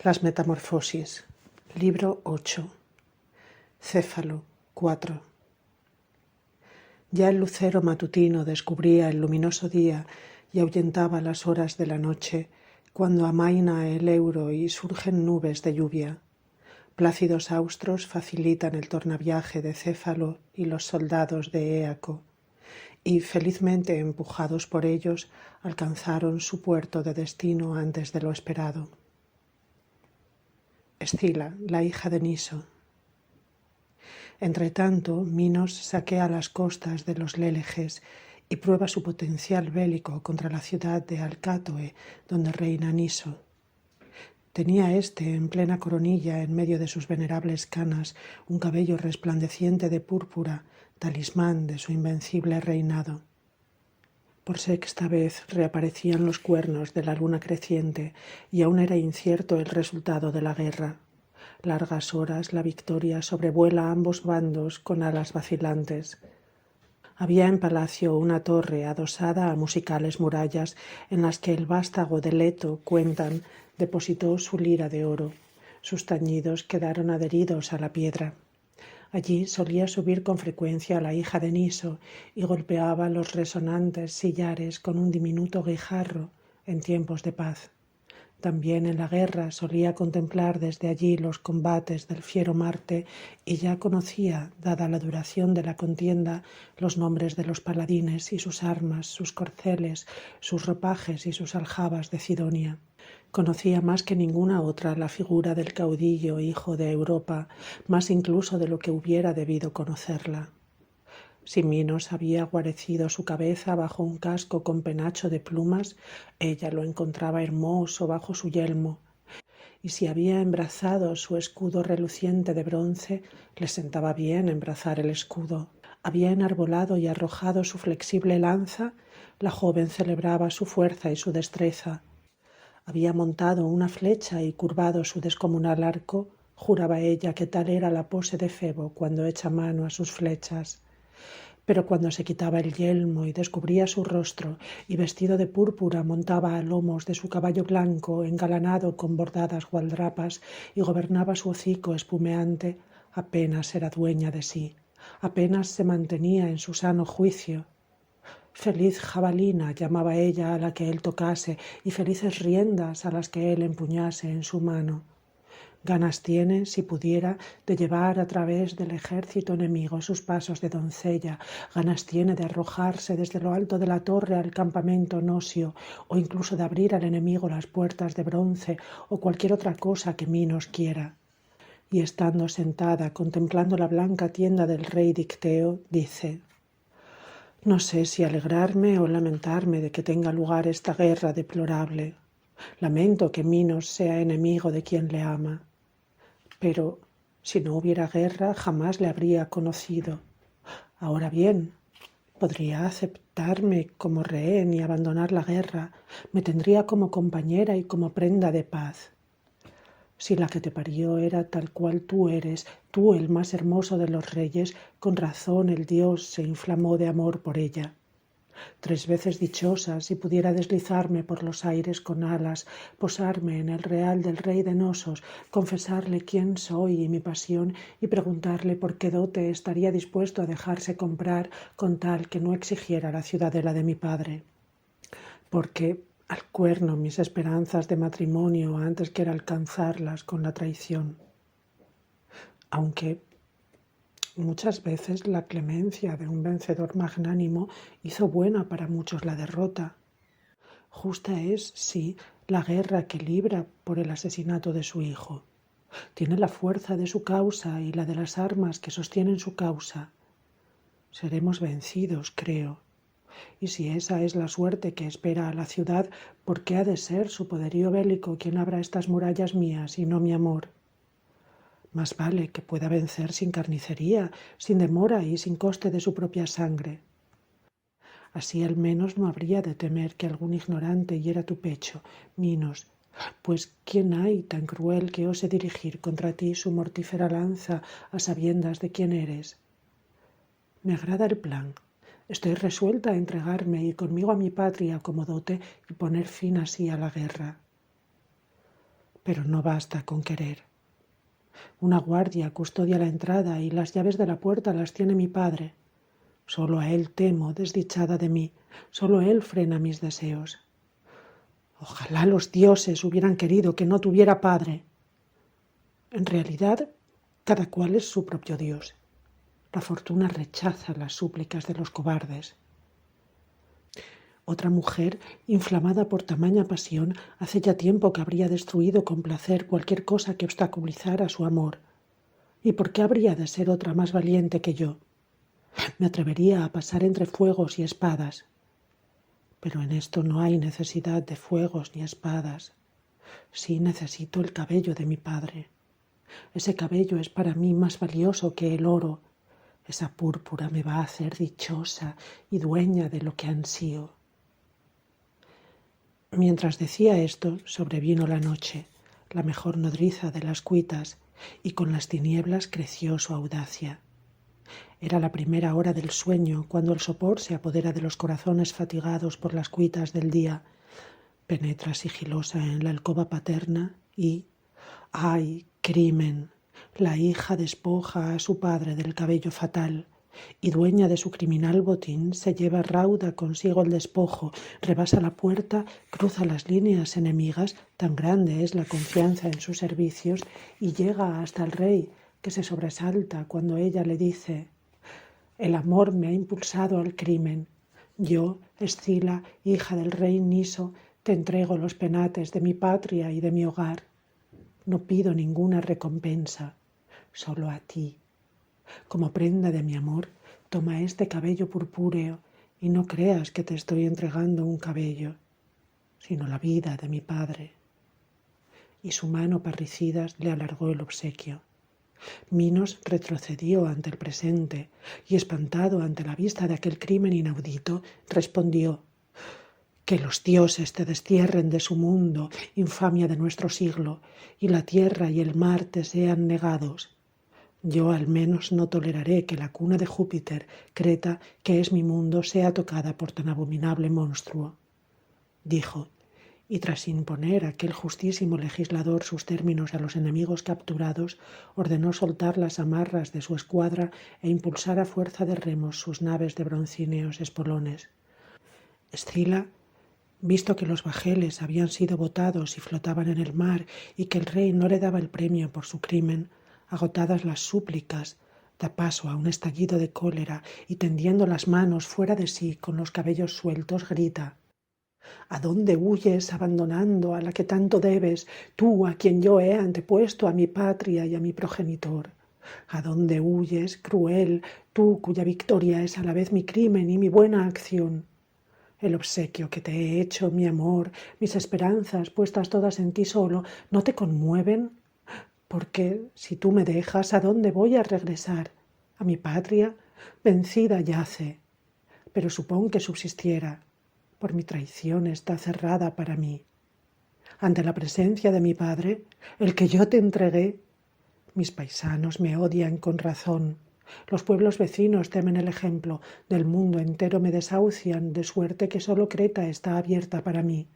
Las Metamorfosis, libro 8, Céfalo 4. Ya el lucero matutino descubría el luminoso día y ahuyentaba las horas de la noche, cuando amaina el euro y surgen nubes de lluvia. Plácidos austros facilitan el tornaviaje de Céfalo y los soldados de Éaco, y felizmente empujados por ellos alcanzaron su puerto de destino antes de lo esperado. Escila, la hija de Niso. Entretanto, Minos saquea las costas de los Léleges y prueba su potencial bélico contra la ciudad de Alcátoe, donde reina Niso. Tenía éste en plena coronilla, en medio de sus venerables canas, un cabello resplandeciente de púrpura, talismán de su invencible reinado. Por sexta vez reaparecían los cuernos de la luna creciente y aún era incierto el resultado de la guerra. Largas horas la victoria sobrevuela a ambos bandos con alas vacilantes. Había en palacio una torre adosada a musicales murallas en las que el vástago de Leto, cuentan, depositó su lira de oro. Sus tañidos quedaron adheridos a la piedra. Allí solía subir con frecuencia la hija de Niso y golpeaba los resonantes sillares con un diminuto guijarro en tiempos de paz. También en la guerra solía contemplar desde allí los combates del fiero Marte y ya conocía, dada la duración de la contienda, los nombres de los paladines y sus armas, sus corceles, sus ropajes y sus aljabas de Cidonia. Conocía más que ninguna otra la figura del caudillo hijo de Europa, más incluso de lo que hubiera debido conocerla. Si Minos había guarecido su cabeza bajo un casco con penacho de plumas, ella lo encontraba hermoso bajo su yelmo, y si había embrazado su escudo reluciente de bronce, le sentaba bien embrazar el escudo. Había enarbolado y arrojado su flexible lanza, la joven celebraba su fuerza y su destreza. Había montado una flecha y curvado su descomunal arco, juraba ella que tal era la pose de Febo cuando echa mano a sus flechas. Pero cuando se quitaba el yelmo y descubría su rostro, y vestido de púrpura montaba a lomos de su caballo blanco, engalanado con bordadas gualdrapas, y gobernaba su hocico espumeante, apenas era dueña de sí, apenas se mantenía en su sano juicio. Feliz jabalina llamaba ella a la que él tocase, y felices riendas a las que él empuñase en su mano. Ganas tiene, si pudiera, de llevar a través del ejército enemigo sus pasos de doncella. Ganas tiene de arrojarse desde lo alto de la torre al campamento nosio, o incluso de abrir al enemigo las puertas de bronce, o cualquier otra cosa que Minos quiera. Y estando sentada contemplando la blanca tienda del rey Dicteo, dice: «No sé si alegrarme o lamentarme de que tenga lugar esta guerra deplorable. Lamento que Minos sea enemigo de quien le ama. Pero si no hubiera guerra, jamás le habría conocido. Ahora bien, podría aceptarme como rehén y abandonar la guerra. Me tendría como compañera y como prenda de paz. Si la que te parió era tal cual tú eres, tú el más hermoso de los reyes, con razón el dios se inflamó de amor por ella. 3 veces dichosa si pudiera deslizarme por los aires con alas, posarme en el real del rey de Nosos, confesarle quién soy y mi pasión y preguntarle por qué dote estaría dispuesto a dejarse comprar con tal que no exigiera la ciudadela de mi padre. Porque al cuerno mis esperanzas de matrimonio antes que alcanzarlas con la traición. Aunque muchas veces la clemencia de un vencedor magnánimo hizo buena para muchos la derrota. Justa es, sí, la guerra que libra por el asesinato de su hijo. Tiene la fuerza de su causa y la de las armas que sostienen su causa. Seremos vencidos, creo. Y si esa es la suerte que espera a la ciudad, ¿por qué ha de ser su poderío bélico quien abra estas murallas mías y no mi amor? Más vale que pueda vencer sin carnicería, sin demora y sin coste de su propia sangre. Así al menos no habría de temer que algún ignorante hiera tu pecho, Minos, pues ¿quién hay tan cruel que ose dirigir contra ti su mortífera lanza a sabiendas de quién eres? Me agrada el plan. Estoy resuelta a entregarme y conmigo a mi patria como dote y poner fin así a la guerra. pero no basta con querer. Una guardia custodia la entrada y las llaves de la puerta las tiene mi padre. Solo a él temo, desdichada de mí, solo él frena mis deseos. Ojalá los dioses hubieran querido que no tuviera padre. En realidad, cada cual es su propio dios. La fortuna rechaza las súplicas de los cobardes. Otra mujer, inflamada por tamaña pasión, hace ya tiempo que habría destruido con placer cualquier cosa que obstaculizara su amor. ¿Y por qué habría de ser otra más valiente que yo? Me atrevería a pasar entre fuegos y espadas. Pero en esto no hay necesidad de fuegos ni espadas. Sí necesito el cabello de mi padre. Ese cabello es para mí más valioso que el oro. Esa púrpura me va a hacer dichosa y dueña de lo que ansío. Mientras decía esto, sobrevino la noche, la mejor nodriza de las cuitas, y con las tinieblas creció su audacia. Era la primera hora del sueño, cuando el sopor se apodera de los corazones fatigados por las cuitas del día. Penetra sigilosa en la alcoba paterna y, ¡ay, crimen! La hija despoja a su padre del cabello fatal, y dueña de su criminal botín se lleva rauda consigo el despojo, rebasa la puerta, cruza las líneas enemigas, tan grande es la confianza en sus servicios, y llega hasta el rey, que se sobresalta cuando ella le dice: «El amor me ha impulsado al crimen. Yo, Escila, hija del rey Niso, te entrego los penates de mi patria y de mi hogar. No pido ninguna recompensa, solo a ti. Como prenda de mi amor, toma este cabello purpúreo y no creas que te estoy entregando un cabello, sino la vida de mi padre». Y su mano parricida le alargó el obsequio. Minos retrocedió ante el presente y, espantado ante la vista de aquel crimen inaudito, respondió: «Que los dioses te destierren de su mundo, infamia de nuestro siglo, y la tierra y el mar te sean negados. Yo al menos no toleraré que la cuna de Júpiter, Creta, que es mi mundo, sea tocada por tan abominable monstruo», dijo, y tras imponer aquel justísimo legislador sus términos a los enemigos capturados, ordenó soltar las amarras de su escuadra e impulsar a fuerza de remos sus naves de broncíneos espolones. Escila, visto que los bajeles habían sido botados y flotaban en el mar y que el rey no le daba el premio por su crimen, agotadas las súplicas, da paso a un estallido de cólera y, tendiendo las manos fuera de sí con los cabellos sueltos, grita: «¿A dónde huyes abandonando a la que tanto debes, tú a quien yo he antepuesto a mi patria y a mi progenitor? ¿A dónde huyes, cruel, tú cuya victoria es a la vez mi crimen y mi buena acción? El obsequio que te he hecho, mi amor, mis esperanzas puestas todas en ti solo, ¿no te conmueven? Porque si tú me dejas, ¿a dónde voy a regresar? ¿A mi patria? Vencida yace. Pero supón que subsistiera. Por mi traición está cerrada para mí. Ante la presencia de mi padre, el que yo te entregué, mis paisanos me odian con razón. Los pueblos vecinos temen el ejemplo, del mundo entero me desahucian, de suerte que solo Creta está abierta para mí.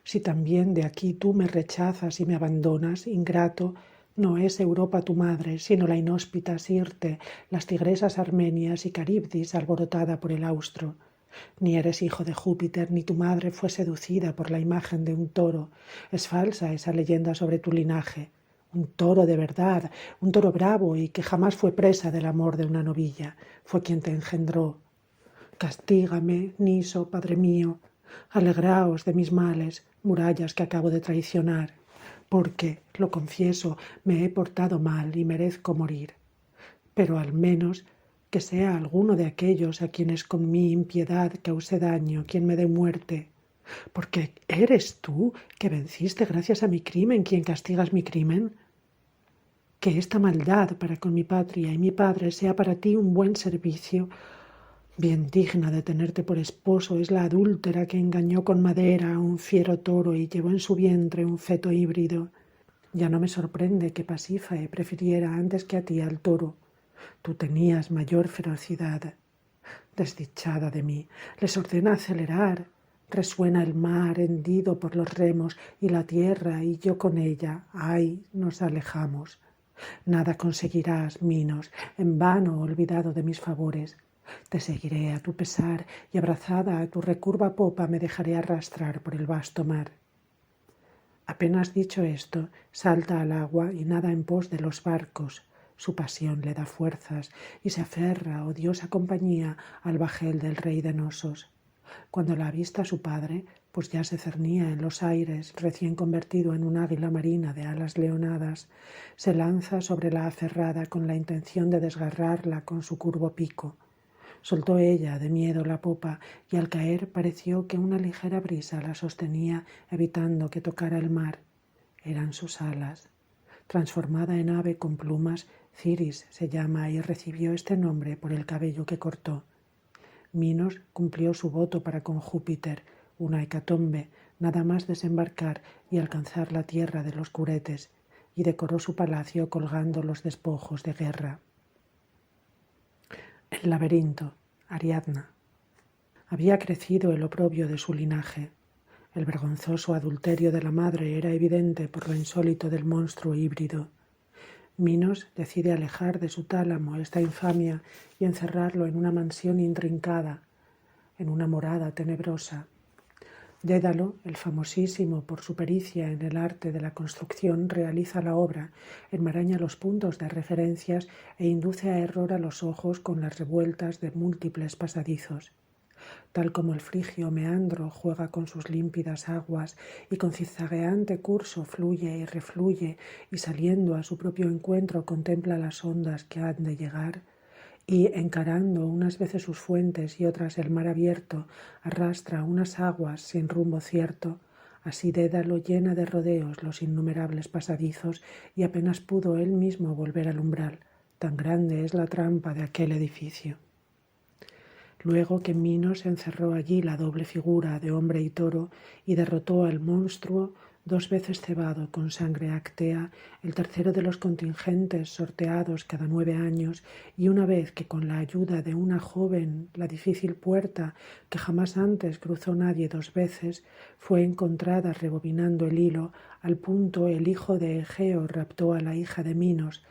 Si también de aquí tú me rechazas y me abandonas, ingrato, no es Europa tu madre, sino la inhóspita Sirte, las tigresas Armenias y Caribdis alborotada por el austro. Ni eres hijo de Júpiter, ni tu madre fue seducida por la imagen de un toro. Es falsa esa leyenda sobre tu linaje. Un toro de verdad, un toro bravo y que jamás fue presa del amor de una novilla, fue quien te engendró. Castígame, Niso, padre mío. Alegraos de mis males, murallas que acabo de traicionar, porque, lo confieso, me he portado mal y merezco morir. Pero al menos que sea alguno de aquellos a quienes con mi impiedad causé daño quien me dé muerte, porque eres tú que venciste gracias a mi crimen quien castigas mi crimen. Que esta maldad para con mi patria y mi padre sea para ti un buen servicio. Bien digna de tenerte por esposo es la adúltera que engañó con madera a un fiero toro y llevó en su vientre un feto híbrido. Ya no me sorprende que Pasífae prefiriera antes que a ti al toro. Tú tenías mayor ferocidad. Desdichada de mí, les ordena acelerar. Resuena el mar hendido por los remos y la tierra y yo con ella. ¡Ay! Nos alejamos. Nada conseguirás, Minos, en vano olvidado de mis favores. Te seguiré a tu pesar y abrazada a tu recurva popa me dejaré arrastrar por el vasto mar. Apenas dicho esto, salta al agua y nada en pos de los barcos. Su pasión le da fuerzas y se aferra, odiosa compañía, al bajel del rey de Nosos. Cuando la avista su padre, pues ya se cernía en los aires, recién convertido en un águila marina de alas leonadas, se lanza sobre la aferrada con la intención de desgarrarla con su curvo pico. Soltó ella de miedo la popa y al caer pareció que una ligera brisa la sostenía evitando que tocara el mar. Eran sus alas. Transformada en ave con plumas, Ciris se llama y recibió este nombre por el cabello que cortó. Minos cumplió su voto para con Júpiter, una hecatombe, nada más desembarcar y alcanzar la tierra de los curetes, y decoró su palacio colgando los despojos de guerra. El laberinto, Ariadna. Había crecido el oprobio de su linaje. El vergonzoso adulterio de la madre era evidente por lo insólito del monstruo híbrido. Minos decide alejar de su tálamo esta infamia y encerrarlo en una mansión intrincada, en una morada tenebrosa. Dédalo, el famosísimo por su pericia en el arte de la construcción, realiza la obra, enmaraña los puntos de referencias e induce a error a los ojos con las revueltas de múltiples pasadizos. Tal como el frigio meandro juega con sus límpidas aguas y con zigzagueante curso fluye y refluye y saliendo a su propio encuentro contempla las ondas que han de llegar, y, encarando unas veces sus fuentes y otras el mar abierto, arrastra unas aguas sin rumbo cierto. Así Dédalo llena de rodeos los innumerables pasadizos y apenas pudo él mismo volver al umbral. Tan grande es la trampa de aquel edificio. Luego que Minos encerró allí la doble figura de hombre y toro y derrotó al monstruo, 2 veces cebado con sangre actea, el tercero de los contingentes sorteados cada 9 años, y una vez que con la ayuda de una joven la difícil puerta que jamás antes cruzó nadie 2 veces, fue encontrada rebobinando el hilo, al punto el hijo de Egeo raptó a la hija de Minos,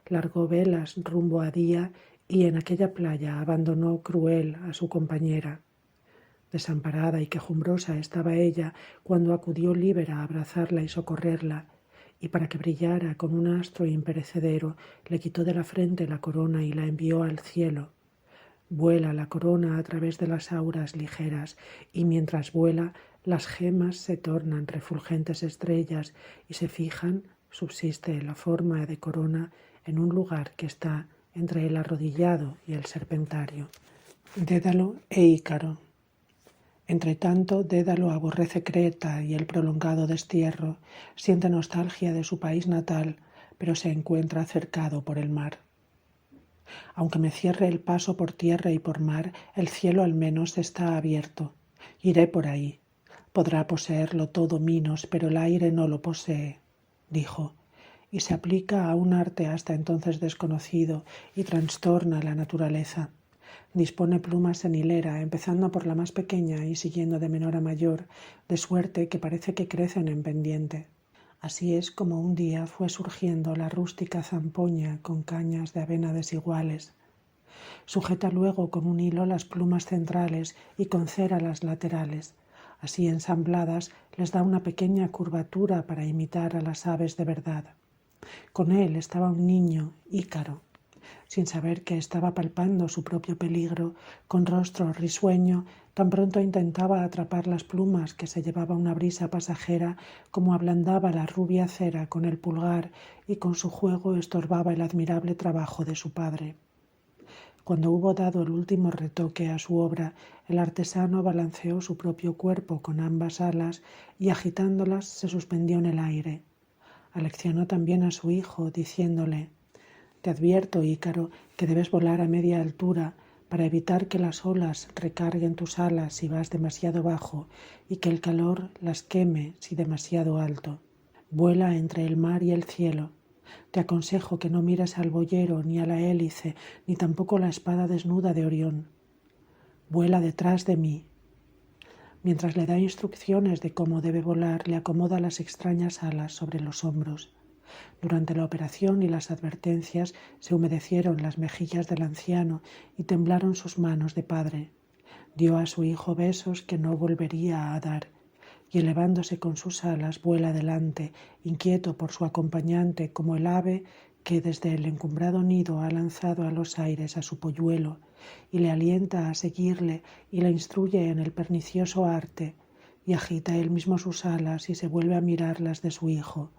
largó velas rumbo a Día y en aquella playa abandonó cruel a su compañera. Desamparada y quejumbrosa estaba ella cuando acudió Líbera a abrazarla y socorrerla, y para que brillara con un astro imperecedero le quitó de la frente la corona y la envió al cielo. Vuela la corona a través de las auras ligeras, y mientras vuela las gemas se tornan refulgentes estrellas y se fijan, subsiste la forma de corona en un lugar que está entre el arrodillado y el serpentario. Dédalo e Ícaro. Entretanto, Dédalo aborrece Creta y el prolongado destierro, siente nostalgia de su país natal, pero se encuentra cercado por el mar. Aunque me cierre el paso por tierra y por mar, el cielo al menos está abierto. Iré por ahí. Podrá poseerlo todo Minos, pero el aire no lo posee, dijo, y se aplica a un arte hasta entonces desconocido y trastorna la naturaleza. Dispone plumas en hilera, empezando por la más pequeña y siguiendo de menor a mayor, de suerte que parece que crecen en pendiente. Así es como un día fue surgiendo la rústica zampoña con cañas de avena desiguales. Sujeta luego con un hilo las plumas centrales y con cera las laterales. Así ensambladas les da una pequeña curvatura para imitar a las aves de verdad. Con él estaba un niño, Ícaro. Sin saber que estaba palpando su propio peligro, con rostro risueño, tan pronto intentaba atrapar las plumas que se llevaba una brisa pasajera como ablandaba la rubia cera con el pulgar y con su juego estorbaba el admirable trabajo de su padre. Cuando hubo dado el último retoque a su obra, el artesano balanceó su propio cuerpo con ambas alas y agitándolas se suspendió en el aire. Aleccionó también a su hijo, diciéndole: «Te advierto, Ícaro, que debes volar a media altura para evitar que las olas recarguen tus alas si vas demasiado bajo y que el calor las queme si demasiado alto. Vuela entre el mar y el cielo. Te aconsejo que no mires al boyero ni a la hélice, ni tampoco la espada desnuda de Orión. Vuela detrás de mí». Mientras le da instrucciones de cómo debe volar, le acomoda las extrañas alas sobre los hombros. Durante la operación y las advertencias se humedecieron las mejillas del anciano y temblaron sus manos de padre. Dio a su hijo besos que no volvería a dar, y elevándose con sus alas vuela adelante, inquieto por su acompañante como el ave que desde el encumbrado nido ha lanzado a los aires a su polluelo, y le alienta a seguirle y le instruye en el pernicioso arte, y agita él mismo sus alas y se vuelve a mirar las de su hijo.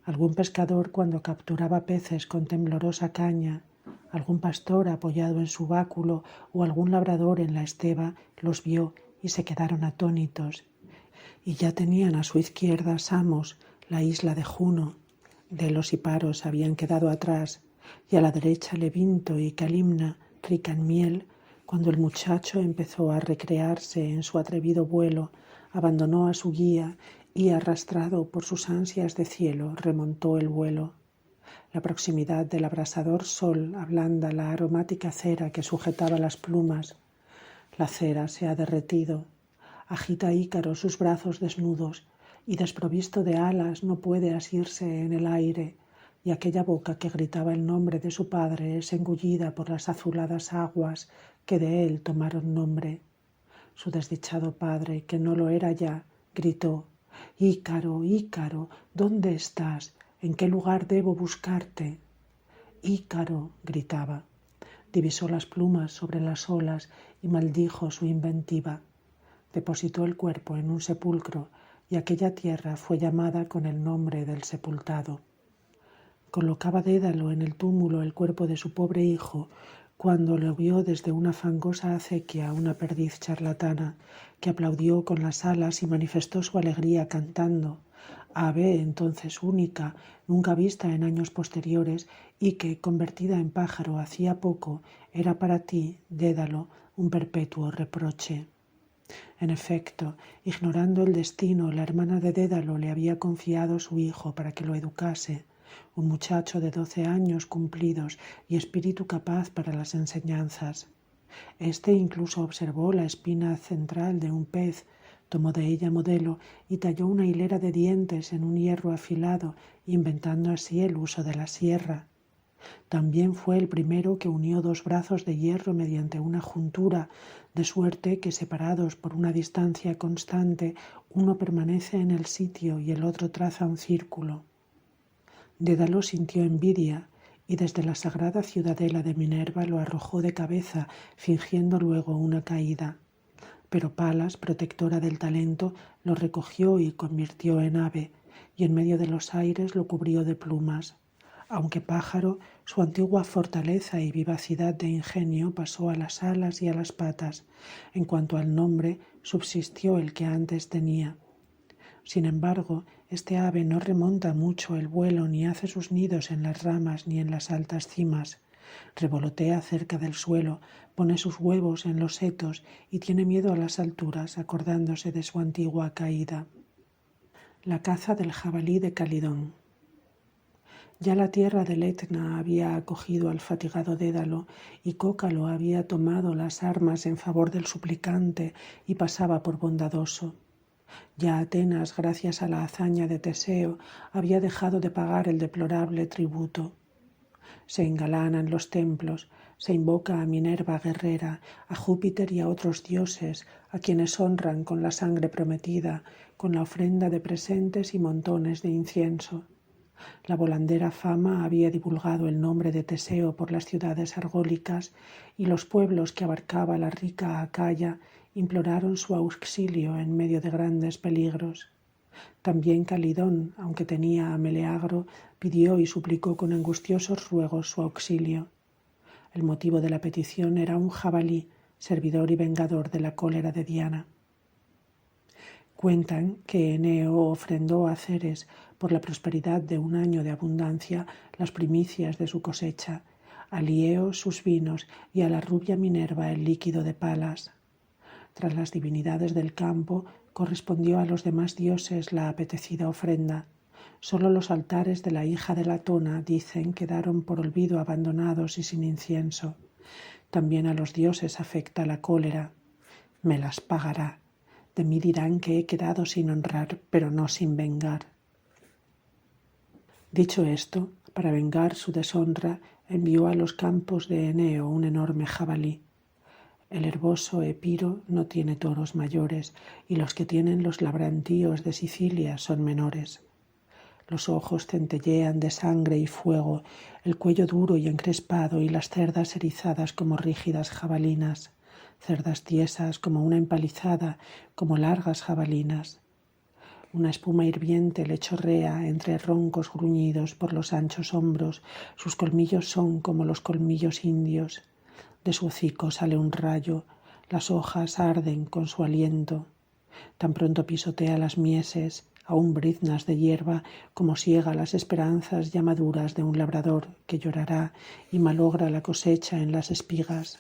Algún pescador, cuando capturaba peces con temblorosa caña, algún pastor apoyado en su báculo o algún labrador en la esteba los vio y se quedaron atónitos, y ya tenían a su izquierda Samos, la isla de Juno. Delos y Paros habían quedado atrás, y a la derecha Levinto y Calimna, rica en miel. Cuando el muchacho empezó a recrearse en su atrevido vuelo, abandonó a su guía y, arrastrado por sus ansias de cielo, remontó el vuelo. La proximidad del abrasador sol ablanda la aromática cera que sujetaba las plumas. La cera se ha derretido. Agita Ícaro sus brazos desnudos y, desprovisto de alas, no puede asirse en el aire, y aquella boca que gritaba el nombre de su padre es engullida por las azuladas aguas que de él tomaron nombre. Su desdichado padre, que no lo era ya, gritó: «Ícaro, Ícaro, ¿dónde estás? ¿En qué lugar debo buscarte?» «Ícaro», gritaba. Divisó las plumas sobre las olas y maldijo su inventiva. Depositó el cuerpo en un sepulcro y aquella tierra fue llamada con el nombre del sepultado. Colocaba Dédalo en el túmulo el cuerpo de su pobre hijo cuando lo vio desde una fangosa acequia una perdiz charlatana que aplaudió con las alas y manifestó su alegría cantando, ave entonces única, nunca vista en años posteriores y que, convertida en pájaro hacía poco, era para ti, Dédalo, un perpetuo reproche. En efecto, ignorando el destino, la hermana de Dédalo le había confiado su hijo para que lo educase, un muchacho de 12 años cumplidos y espíritu capaz para las enseñanzas. Este incluso observó la espina central de un pez, tomó de ella modelo y talló una hilera de dientes en un hierro afilado, inventando así el uso de la sierra. También fue el primero que unió dos brazos de hierro mediante una juntura, de suerte que, separados por una distancia constante, uno permanece en el sitio y el otro traza un círculo. Dédalo sintió envidia y desde la sagrada ciudadela de Minerva lo arrojó de cabeza, fingiendo luego una caída. Pero Palas, protectora del talento, lo recogió y convirtió en ave, y en medio de los aires lo cubrió de plumas. Aunque pájaro, su antigua fortaleza y vivacidad de ingenio pasó a las alas y a las patas. En cuanto al nombre, subsistió el que antes tenía. Sin embargo, este ave no remonta mucho el vuelo ni hace sus nidos en las ramas ni en las altas cimas. Revolotea cerca del suelo, pone sus huevos en los setos y tiene miedo a las alturas, acordándose de su antigua caída. La caza del jabalí de Calidón. Ya la tierra del Etna había acogido al fatigado Dédalo y Cócalo había tomado las armas en favor del suplicante y pasaba por bondadoso. Ya Atenas, gracias a la hazaña de Teseo, había dejado de pagar el deplorable tributo. Se engalanan los templos, se invoca a Minerva guerrera, a Júpiter y a otros dioses, a quienes honran con la sangre prometida, con la ofrenda de presentes y montones de incienso. La volandera fama había divulgado el nombre de Teseo por las ciudades argólicas y los pueblos que abarcaba la rica Acaya imploraron su auxilio en medio de grandes peligros. También Calidón, aunque tenía a Meleagro, pidió y suplicó con angustiosos ruegos su auxilio. El motivo de la petición era un jabalí, servidor y vengador de la cólera de Diana. Cuentan que Eneo ofrendó a Ceres, por la prosperidad de un año de abundancia, las primicias de su cosecha, a Lieo sus vinos y a la rubia Minerva el líquido de Palas. Tras las divinidades del campo, correspondió a los demás dioses la apetecida ofrenda. Solo los altares de la hija de Latona, dicen, quedaron por olvido abandonados y sin incienso. También a los dioses afecta la cólera. Me las pagará. De mí dirán que he quedado sin honrar, pero no sin vengar. Dicho esto, para vengar su deshonra, envió a los campos de Eneo un enorme jabalí. El herboso Epiro no tiene toros mayores, y los que tienen los labrantíos de Sicilia son menores. Los ojos centellean de sangre y fuego, el cuello duro y encrespado y las cerdas erizadas como rígidas jabalinas, cerdas tiesas como una empalizada, como largas jabalinas. Una espuma hirviente le chorrea entre roncos gruñidos por los anchos hombros, sus colmillos son como los colmillos indios. De su hocico sale un rayo, las hojas arden con su aliento. Tan pronto pisotea las mieses, aún briznas de hierba, como siega las esperanzas ya maduras de un labrador que llorará y malogra la cosecha en las espigas.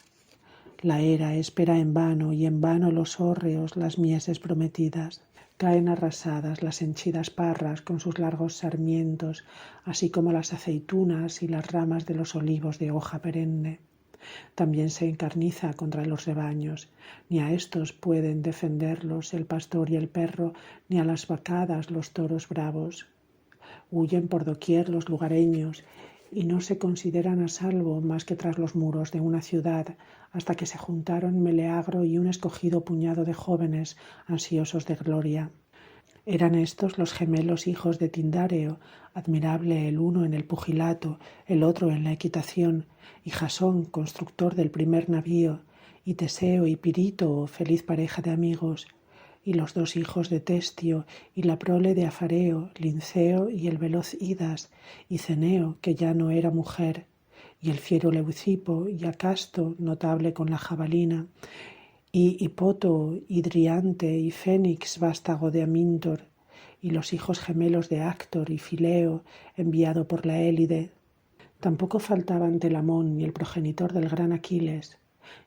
La era espera en vano y en vano los hórreos las mieses prometidas. Caen arrasadas las henchidas parras con sus largos sarmientos, así como las aceitunas y las ramas de los olivos de hoja perenne. También se encarniza contra los rebaños. Ni a estos pueden defenderlos el pastor y el perro, ni a las vacadas los toros bravos. Huyen por doquier los lugareños y no se consideran a salvo más que tras los muros de una ciudad, hasta que se juntaron Meleagro y un escogido puñado de jóvenes ansiosos de gloria. Eran estos los gemelos hijos de Tindáreo, admirable el uno en el pugilato, el otro en la equitación, y Jasón, constructor del primer navío, y Teseo y Pirito, feliz pareja de amigos, y los dos hijos de Testio, y la prole de Afareo, Linceo y el veloz Idas, y Ceneo, que ya no era mujer, y el fiero Leucipo, y Acasto, notable con la jabalina, y Hipoto, y Driante, y Fénix, vástago de Amíntor, y los hijos gemelos de Actor y Fileo, enviado por la Élide. Tampoco faltaban Telamón y el progenitor del gran Aquiles,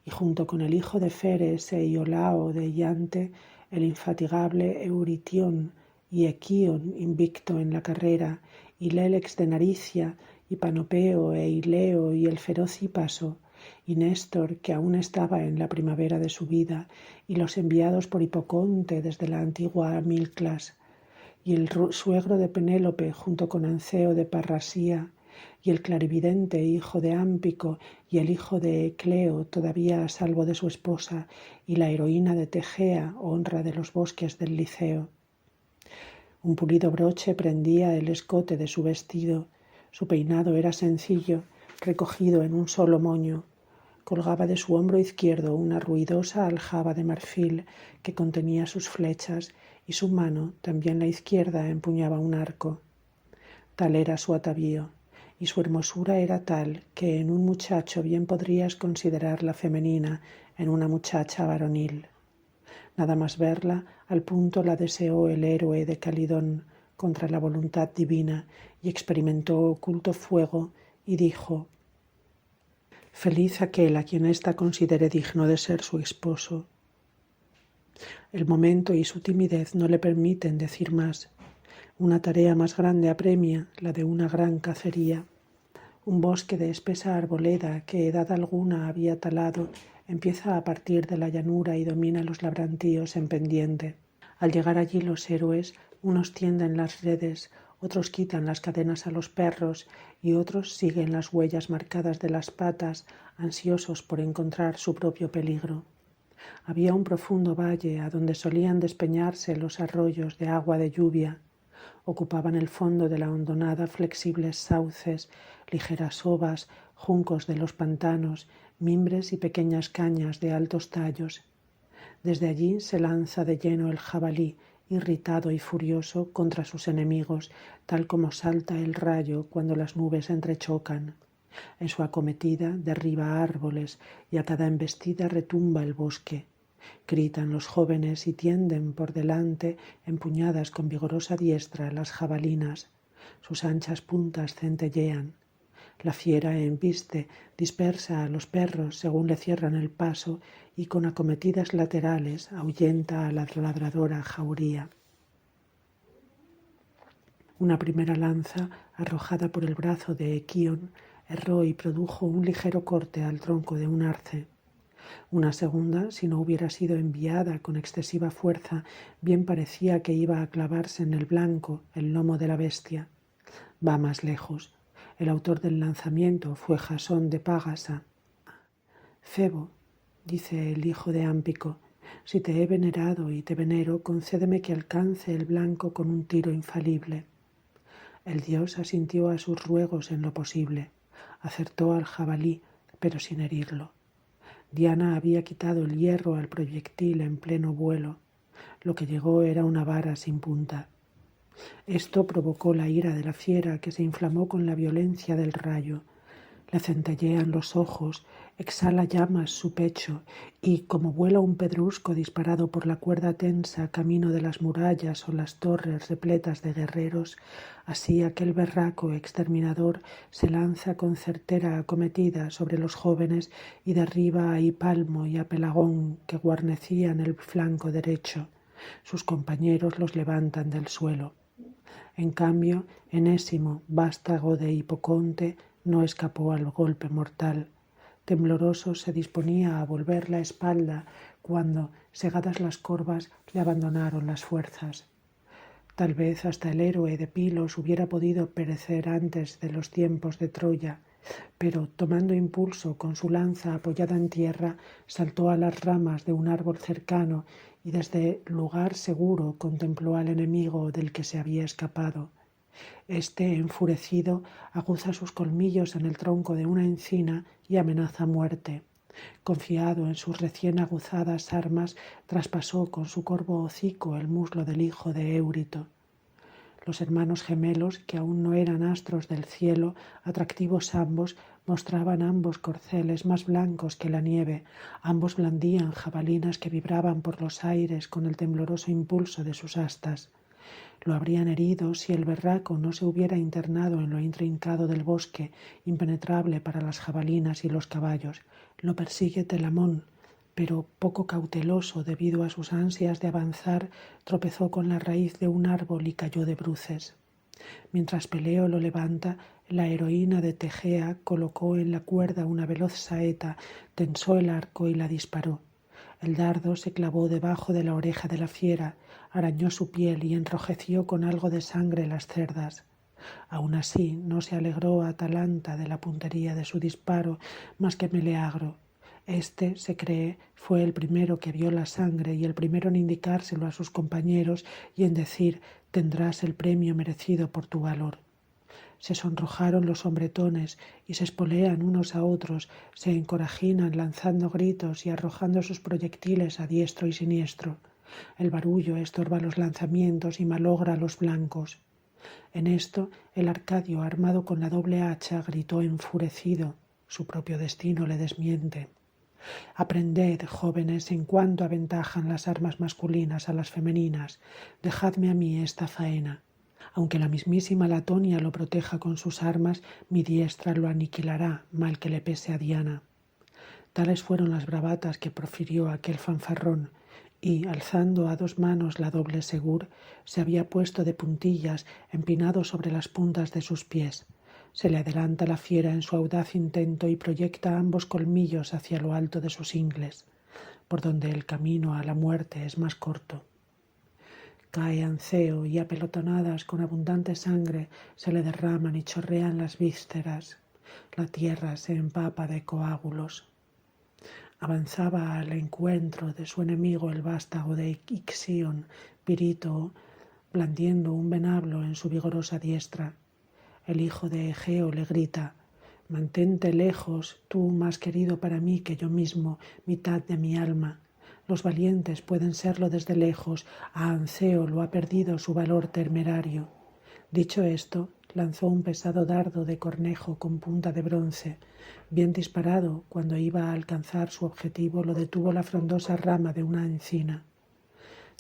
y junto con el hijo de Feres e Iolao de Iante, el infatigable Euritión, y Equión, invicto en la carrera, y Lélex de Naricia, y Panopeo e Ileo, y el feroz Hipaso, y Néstor, que aún estaba en la primavera de su vida, y los enviados por Hipoconte desde la antigua Milclas, y el suegro de Penélope junto con Anceo de Parrasía, y el clarividente hijo de Ámpico, y el hijo de Ecleo, todavía a salvo de su esposa, y la heroína de Tegea, honra de los bosques del Liceo. Un pulido broche prendía el escote de su vestido, su peinado era sencillo, recogido en un solo moño. Colgaba de su hombro izquierdo una ruidosa aljaba de marfil que contenía sus flechas, y su mano, también la izquierda, empuñaba un arco. Tal era su atavío, y su hermosura era tal que en un muchacho bien podrías considerarla femenina, en una muchacha varonil. Nada más verla, al punto la deseó el héroe de Calidón contra la voluntad divina, y experimentó oculto fuego, y dijo: «Feliz aquel a quien ésta considere digno de ser su esposo». El momento y su timidez no le permiten decir más. Una tarea más grande apremia, la de una gran cacería. Un bosque de espesa arboleda que edad alguna había talado empieza a partir de la llanura y domina los labrantíos en pendiente. Al llegar allí los héroes, unos tienden las redes, otros quitan las cadenas a los perros y otros siguen las huellas marcadas de las patas, ansiosos por encontrar su propio peligro. Había un profundo valle a donde solían despeñarse los arroyos de agua de lluvia. Ocupaban el fondo de la hondonada flexibles sauces, ligeras ovas, juncos de los pantanos, mimbres y pequeñas cañas de altos tallos. Desde allí se lanza de lleno el jabalí, irritado y furioso contra sus enemigos, tal como salta el rayo cuando las nubes entrechocan. En su acometida derriba árboles y a cada embestida retumba el bosque. Gritan los jóvenes y tienden por delante, empuñadas con vigorosa diestra, las jabalinas. Sus anchas puntas centellean. La fiera embiste, dispersa a los perros según le cierran el paso y con acometidas laterales ahuyenta a la ladradora jauría. Una primera lanza, arrojada por el brazo de Equión, erró y produjo un ligero corte al tronco de un arce. Una segunda, si no hubiera sido enviada con excesiva fuerza, bien parecía que iba a clavarse en el blanco, el lomo de la bestia. Va más lejos. El autor del lanzamiento fue Jasón de Pagasa. Febo, dice el hijo de Ámpico, si te he venerado y te venero, concédeme que alcance el blanco con un tiro infalible. El dios asintió a sus ruegos en lo posible. Acertó al jabalí, pero sin herirlo. Diana había quitado el hierro al proyectil en pleno vuelo. Lo que llegó era una vara sin punta. Esto provocó la ira de la fiera, que se inflamó con la violencia del rayo. Le centellean los ojos, exhala llamas su pecho y, como vuela un pedrusco disparado por la cuerda tensa camino de las murallas o las torres repletas de guerreros, así aquel berraco exterminador se lanza con certera acometida sobre los jóvenes y derriba a Hipalmo y a Pelagón, que guarnecían el flanco derecho. Sus compañeros los levantan del suelo. En cambio, Enésimo, vástago de Hipoconte, no escapó al golpe mortal. Tembloroso se disponía a volver la espalda cuando, segadas las corvas, le abandonaron las fuerzas. Tal vez hasta el héroe de Pilos hubiera podido perecer antes de los tiempos de Troya, pero tomando impulso con su lanza apoyada en tierra, saltó a las ramas de un árbol cercano y desde lugar seguro contempló al enemigo del que se había escapado. Este, enfurecido, aguza sus colmillos en el tronco de una encina y amenaza muerte. Confiado en sus recién aguzadas armas, traspasó con su corvo hocico el muslo del hijo de Eurito. Los hermanos gemelos, que aún no eran astros del cielo, atractivos ambos, mostraban ambos corceles más blancos que la nieve. Ambos blandían jabalinas que vibraban por los aires con el tembloroso impulso de sus astas. Lo habrían herido si el berraco no se hubiera internado en lo intrincado del bosque, impenetrable para las jabalinas y los caballos. Lo persigue Telamón, pero poco cauteloso debido a sus ansias de avanzar, tropezó con la raíz de un árbol y cayó de bruces. Mientras Peleo lo levanta, la heroína de Tegea colocó en la cuerda una veloz saeta, tensó el arco y la disparó. El dardo se clavó debajo de la oreja de la fiera, arañó su piel y enrojeció con algo de sangre las cerdas. Aún así no se alegró Atalanta de la puntería de su disparo más que Meleagro. Este, se cree, fue el primero que vio la sangre y el primero en indicárselo a sus compañeros y en decir: tendrás el premio merecido por tu valor. Se sonrojaron los hombretones y se espolean unos a otros, se encorajinan lanzando gritos y arrojando sus proyectiles a diestro y siniestro. El barullo estorba los lanzamientos y malogra a los blancos. En esto, el Arcadio, armado con la doble hacha, gritó enfurecido. Su propio destino le desmiente. Aprended, jóvenes, en cuánto aventajan las armas masculinas a las femeninas. Dejadme a mí esta faena. Aunque la mismísima Latonia lo proteja con sus armas, mi diestra lo aniquilará, mal que le pese a Diana. Tales fueron las bravatas que profirió aquel fanfarrón, y, alzando a dos manos la doble segur, se había puesto de puntillas, empinado sobre las puntas de sus pies. Se le adelanta la fiera en su audaz intento y proyecta ambos colmillos hacia lo alto de sus ingles, por donde el camino a la muerte es más corto. Cae Anceo y apelotonadas con abundante sangre se le derraman y chorrean las vísceras. La tierra se empapa de coágulos. Avanzaba al encuentro de su enemigo el vástago de Ixión, Pirítoo, blandiendo un venablo en su vigorosa diestra. El hijo de Egeo le grita: «Mantente lejos, tú más querido para mí que yo mismo, mitad de mi alma». Los valientes pueden serlo desde lejos, a Anceo lo ha perdido su valor temerario. Dicho esto, lanzó un pesado dardo de cornejo con punta de bronce. Bien disparado, cuando iba a alcanzar su objetivo, lo detuvo la frondosa rama de una encina.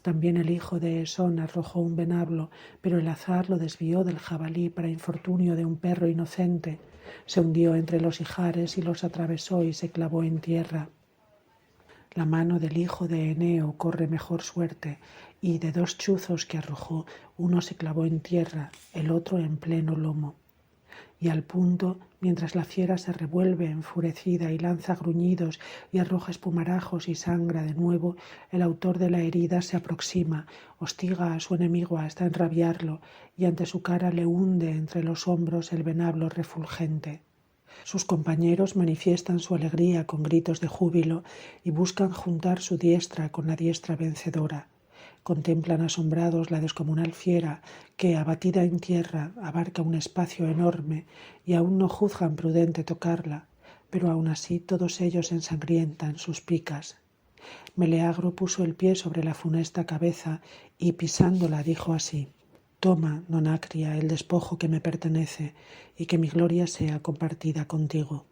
También el hijo de Esón arrojó un venablo, pero el azar lo desvió del jabalí para infortunio de un perro inocente. Se hundió entre los ijares y los atravesó y se clavó en tierra. La mano del hijo de Eneo corre mejor suerte, y de dos chuzos que arrojó, uno se clavó en tierra, el otro en pleno lomo. y al punto, mientras la fiera se revuelve enfurecida y lanza gruñidos y arroja espumarajos y sangra de nuevo, el autor de la herida se aproxima, hostiga a su enemigo hasta enrabiarlo y ante su cara le hunde entre los hombros el venablo refulgente. Sus compañeros manifiestan su alegría con gritos de júbilo y buscan juntar su diestra con la diestra vencedora. Contemplan asombrados la descomunal fiera que, abatida en tierra, abarca un espacio enorme y aún no juzgan prudente tocarla, pero aún así todos ellos ensangrientan sus picas. Meleagro puso el pie sobre la funesta cabeza y pisándola dijo así: «Toma, Nonacria, el despojo que me pertenece y que mi gloria sea compartida contigo».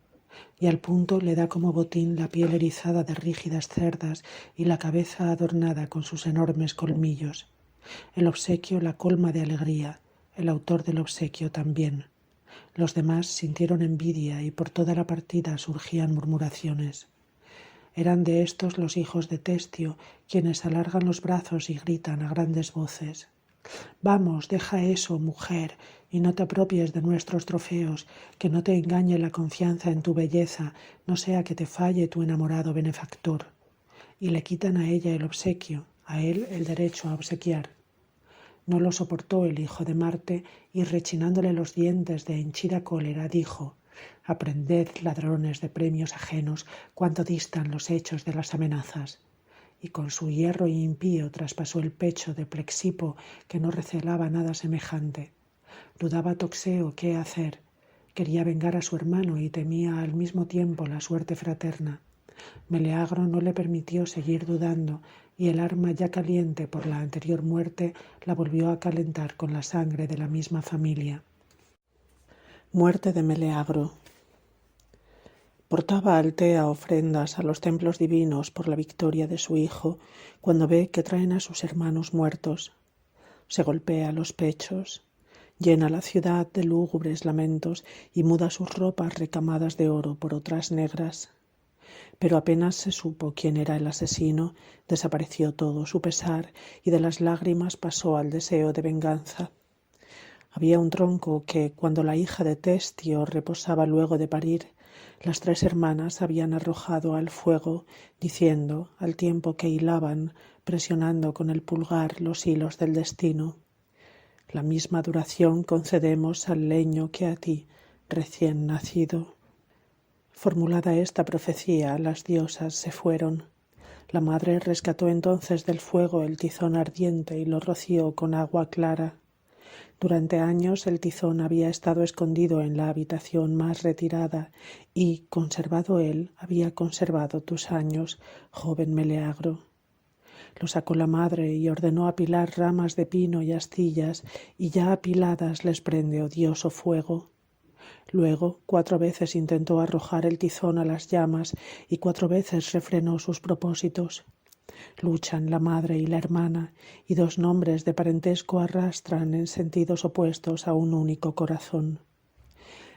Y al punto le da como botín la piel erizada de rígidas cerdas y la cabeza adornada con sus enormes colmillos. El obsequio la colma de alegría, el autor del obsequio también. Los demás sintieron envidia y por toda la partida surgían murmuraciones. Eran de estos los hijos de Testio, quienes alargan los brazos y gritan a grandes voces: «Vamos, deja eso, mujer, y no te apropies de nuestros trofeos, que no te engañe la confianza en tu belleza, no sea que te falle tu enamorado benefactor». Y le quitan a ella el obsequio, a él el derecho a obsequiar. No lo soportó el hijo de Marte y rechinándole los dientes de henchida cólera dijo: «Aprended, ladrones de premios ajenos, cuánto distan los hechos de las amenazas». Y con su hierro impío traspasó el pecho de Plexipo, que no recelaba nada semejante. Dudaba Toxeo qué hacer. Quería vengar a su hermano y temía al mismo tiempo la suerte fraterna. Meleagro no le permitió seguir dudando, y el arma ya caliente por la anterior muerte la volvió a calentar con la sangre de la misma familia. Muerte de Meleagro. Portaba Altea ofrendas a los templos divinos por la victoria de su hijo, cuando ve que traen a sus hermanos muertos. Se golpea los pechos, llena la ciudad de lúgubres lamentos y muda sus ropas recamadas de oro por otras negras. Pero apenas se supo quién era el asesino, desapareció todo su pesar y de las lágrimas pasó al deseo de venganza. Había un tronco que, cuando la hija de Testio reposaba luego de parir, las 3 hermanas habían arrojado al fuego, diciendo, al tiempo que hilaban, presionando con el pulgar los hilos del destino: «La misma duración concedemos al leño que a ti, recién nacido». Formulada esta profecía, las diosas se fueron. La madre rescató entonces del fuego el tizón ardiente y lo roció con agua clara. Durante años el tizón había estado escondido en la habitación más retirada y, conservado él, había conservado tus años, joven Meleagro. Lo sacó la madre y ordenó apilar ramas de pino y astillas, y ya apiladas les prende odioso fuego. Luego 4 veces intentó arrojar el tizón a las llamas y 4 veces refrenó sus propósitos. Luchan la madre y la hermana, y 2 nombres de parentesco arrastran en sentidos opuestos a un único corazón.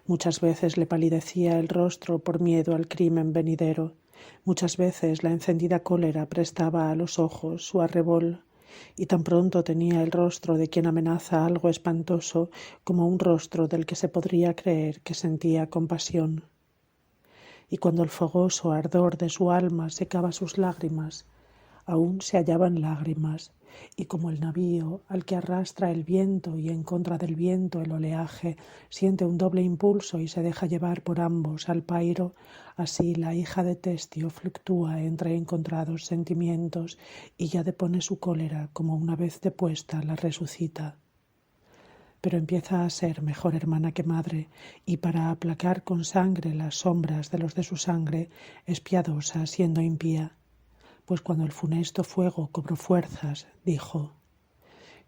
Muchas veces le palidecía el rostro por miedo al crimen venidero. Muchas veces la encendida cólera prestaba a los ojos su arrebol, y tan pronto tenía el rostro de quien amenaza algo espantoso como un rostro del que se podría creer que sentía compasión. Y cuando el fogoso ardor de su alma secaba sus lágrimas, aún se hallaban lágrimas, y como el navío al que arrastra el viento y en contra del viento el oleaje siente un doble impulso y se deja llevar por ambos al pairo, así la hija de Testio fluctúa entre encontrados sentimientos y ya depone su cólera como una vez depuesta la resucita. Pero empieza a ser mejor hermana que madre, y para aplacar con sangre las sombras de los de su sangre es piadosa siendo impía. Pues cuando el funesto fuego cobró fuerzas, dijo: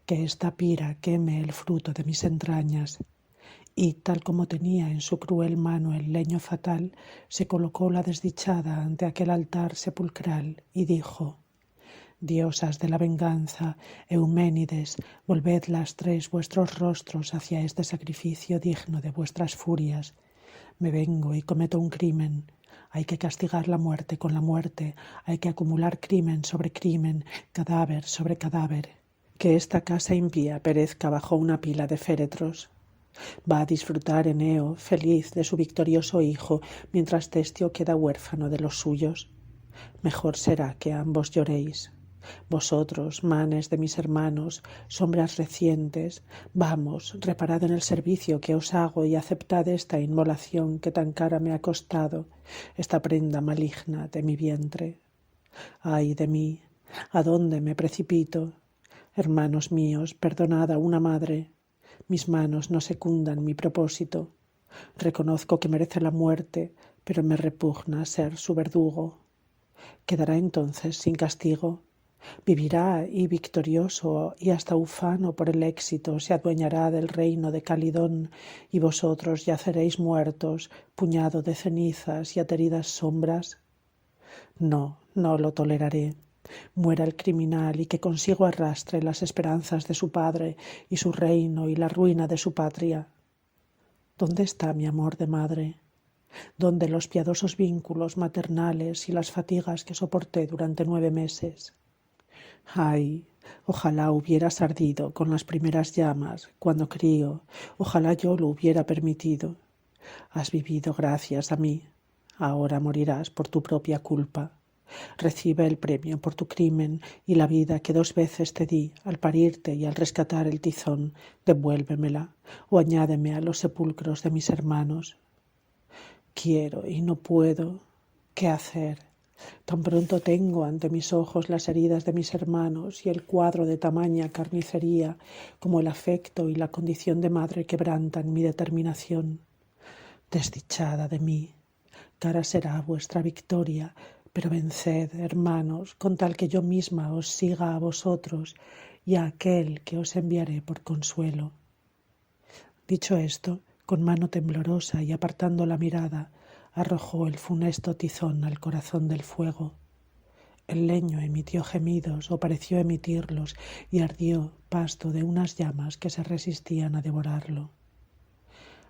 «Que esta pira queme el fruto de mis entrañas». Y tal como tenía en su cruel mano el leño fatal, se colocó la desdichada ante aquel altar sepulcral y dijo: «Diosas de la venganza, Euménides, volved las 3 vuestros rostros hacia este sacrificio digno de vuestras furias. Me vengo y cometo un crimen. Hay que castigar la muerte con la muerte, hay que acumular crimen sobre crimen, cadáver sobre cadáver. Que esta casa impía perezca bajo una pila de féretros». Va a disfrutar Eneo, feliz de su victorioso hijo, mientras Testio queda huérfano de los suyos. Mejor será que ambos lloréis. Vosotros, manes de mis hermanos, sombras recientes, vamos, reparad en el servicio que os hago y aceptad esta inmolación que tan cara me ha costado, esta prenda maligna de mi vientre. Ay de mí, ¿a dónde me precipito? Hermanos míos, perdonad a una madre. Mis manos no secundan mi propósito. Reconozco que merece la muerte, pero me repugna ser su verdugo. Quedará entonces sin castigo. Vivirá y victorioso y hasta ufano por el éxito se adueñará del reino de Calidón y vosotros yaceréis muertos, puñado de cenizas y ateridas sombras. No, no lo toleraré. Muera el criminal y que consigo arrastre las esperanzas de su padre y su reino y la ruina de su patria. ¿Dónde está mi amor de madre? ¿Dónde los piadosos vínculos maternales y las fatigas que soporté durante 9 meses? Ay, ojalá hubieras ardido con las primeras llamas cuando crío, ojalá yo lo hubiera permitido. Has vivido gracias a mí, ahora morirás por tu propia culpa. Recibe el premio por tu crimen y la vida que 2 veces te di al parirte y al rescatar el tizón, devuélvemela o añádeme a los sepulcros de mis hermanos. Quiero y no puedo. ¿Qué hacer? Tan pronto tengo ante mis ojos las heridas de mis hermanos y el cuadro de tamaña carnicería como el afecto y la condición de madre quebrantan mi determinación. Desdichada de mí, cara será vuestra victoria, pero venced, hermanos, con tal que yo misma os siga a vosotros y a aquel que os enviaré por consuelo. Dicho esto, con mano temblorosa y apartando la mirada, arrojó el funesto tizón al corazón del fuego. El leño emitió gemidos o pareció emitirlos y ardió pasto de unas llamas que se resistían a devorarlo.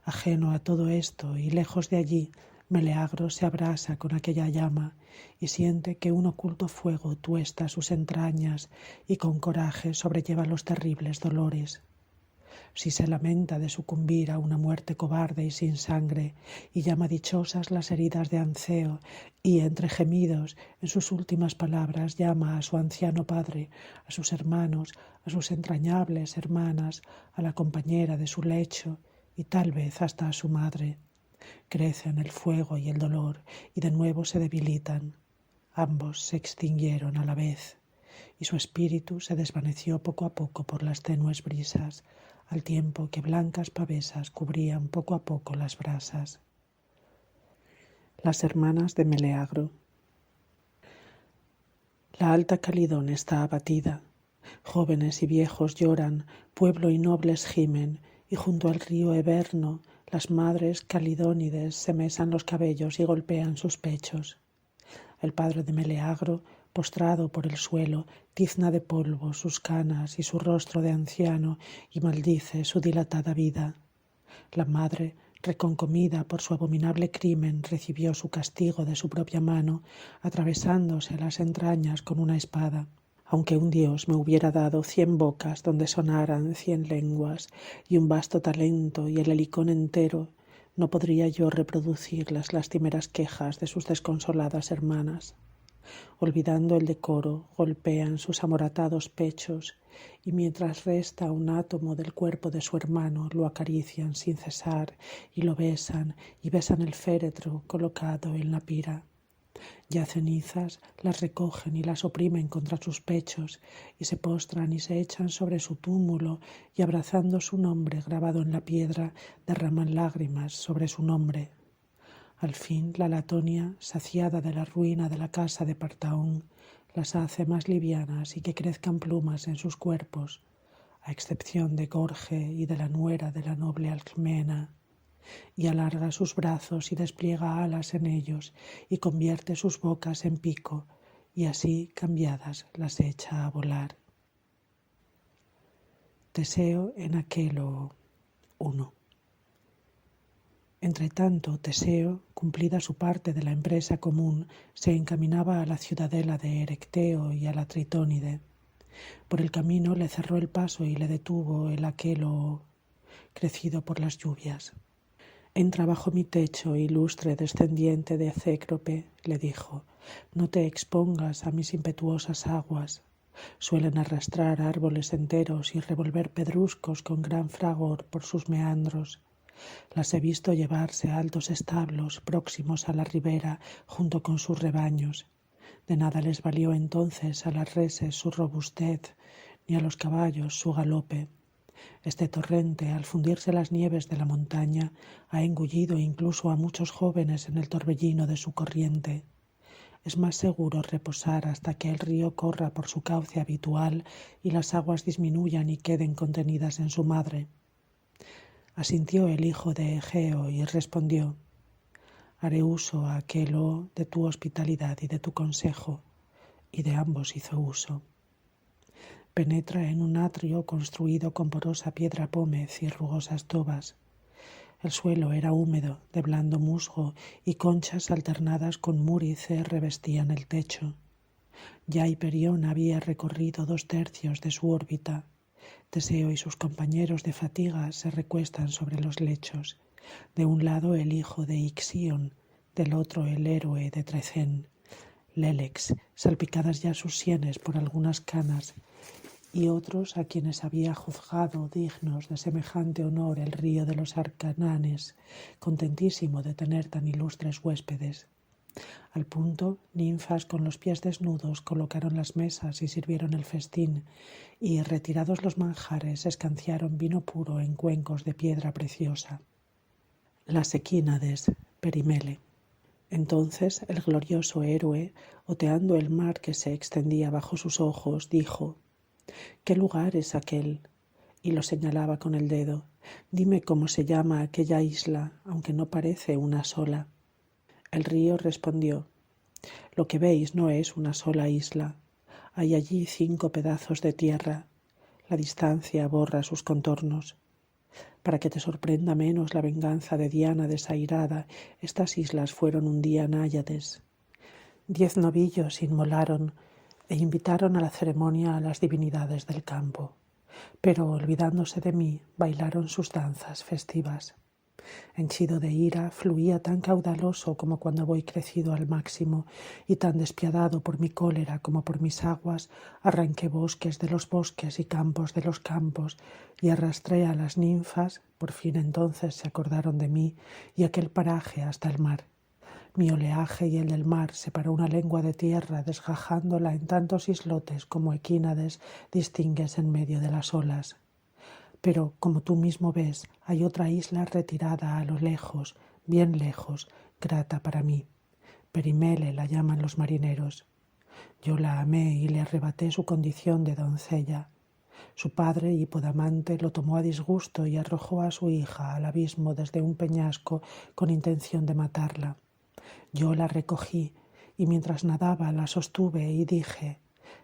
Ajeno a todo esto y lejos de allí, Meleagro se abrasa con aquella llama y siente que un oculto fuego tuesta sus entrañas y con coraje sobrelleva los terribles dolores. Si se lamenta de sucumbir a una muerte cobarde y sin sangre, y llama dichosas las heridas de Anceo, y entre gemidos, en sus últimas palabras, llama a su anciano padre, a sus hermanos, a sus entrañables hermanas, a la compañera de su lecho, y tal vez hasta a su madre. Crecen el fuego y el dolor, y de nuevo se debilitan. Ambos se extinguieron a la vez, y su espíritu se desvaneció poco a poco por las tenues brisas, al tiempo que blancas pavesas cubrían poco a poco las brasas. Las hermanas de Meleagro. La alta Calidón está abatida. Jóvenes y viejos lloran, pueblo y nobles gimen, y junto al río Eberno las madres calidónides se mesan los cabellos y golpean sus pechos. El padre de Meleagro, postrado por el suelo, tizna de polvo sus canas y su rostro de anciano y maldice su dilatada vida. La madre, reconcomida por su abominable crimen, recibió su castigo de su propia mano, atravesándose las entrañas con una espada. Aunque un dios me hubiera dado 100 bocas donde sonaran 100 lenguas y un vasto talento y el helicón entero, no podría yo reproducir las lastimeras quejas de sus desconsoladas hermanas. Olvidando el decoro, golpean sus amoratados pechos y mientras resta un átomo del cuerpo de su hermano lo acarician sin cesar y lo besan y besan el féretro colocado en la pira. Ya cenizas las recogen y las oprimen contra sus pechos y se postran y se echan sobre su túmulo y abrazando su nombre grabado en la piedra derraman lágrimas sobre su nombre. Al fin la Latonia, saciada de la ruina de la casa de Partaón, las hace más livianas y que crezcan plumas en sus cuerpos, a excepción de Gorge y de la nuera de la noble Alcmena, y alarga sus brazos y despliega alas en ellos y convierte sus bocas en pico, y así cambiadas las echa a volar. Teseo en Aquelo 1. Entretanto, Teseo, cumplida su parte de la empresa común, se encaminaba a la ciudadela de Erecteo y a la Tritónide. Por el camino le cerró el paso y le detuvo el Aqueloo. crecido por las lluvias. Entra bajo mi techo, ilustre descendiente de Cécrope, le dijo. No te expongas a mis impetuosas aguas. Suelen arrastrar árboles enteros y revolver pedruscos con gran fragor por sus meandros. Las he visto llevarse a altos establos próximos a la ribera junto con sus rebaños. De nada les valió entonces a las reses su robustez, ni a los caballos su galope. Este torrente, al fundirse las nieves de la montaña, ha engullido incluso a muchos jóvenes en el torbellino de su corriente. Es más seguro reposar hasta que el río corra por su cauce habitual y las aguas disminuyan y queden contenidas en su madre. Asintió el hijo de Egeo y respondió: haré uso a aquelo de tu hospitalidad y de tu consejo, y de ambos hizo uso. Penetra en un atrio construido con porosa piedra pómez y rugosas tobas. El suelo era húmedo, de blando musgo, y conchas alternadas con múrice revestían el techo. Ya Hiperión había recorrido 2/3 de su órbita. Teseo y sus compañeros de fatiga se recuestan sobre los lechos. De un lado el hijo de Ixión, del otro el héroe de Trecén, Lélex, salpicadas ya sus sienes por algunas canas, y otros a quienes había juzgado dignos de semejante honor el río de los Arcananes, contentísimo de tener tan ilustres huéspedes. Al punto, ninfas con los pies desnudos colocaron las mesas y sirvieron el festín, y retirados los manjares escanciaron vino puro en cuencos de piedra preciosa. Las Equínades, Perimele. Entonces el glorioso héroe, oteando el mar que se extendía bajo sus ojos, dijo: ¿qué lugar es aquel? Y lo señalaba con el dedo. Dime cómo se llama aquella isla, aunque no parece una sola. El río respondió: lo que veis no es una sola isla. Hay allí 5 pedazos de tierra. La distancia borra sus contornos. Para que te sorprenda menos la venganza de Diana desairada, estas islas fueron un día náyades. 10 novillos inmolaron e invitaron a la ceremonia a las divinidades del campo, pero olvidándose de mí, bailaron sus danzas festivas. Henchido de ira, fluía tan caudaloso como cuando voy crecido al máximo, y tan despiadado por mi cólera como por mis aguas, arranqué bosques de los bosques y campos de los campos, y arrastré a las ninfas, por fin entonces se acordaron de mí, y aquel paraje hasta el mar. Mi oleaje y el del mar separó una lengua de tierra, desgajándola en tantos islotes como equínades distingues en medio de las olas. Pero, como tú mismo ves, hay otra isla retirada a lo lejos, bien lejos, grata para mí. Perimele la llaman los marineros. Yo la amé y le arrebaté su condición de doncella. Su padre, Hipodamante, lo tomó a disgusto y arrojó a su hija al abismo desde un peñasco con intención de matarla. Yo la recogí y mientras nadaba la sostuve y dije: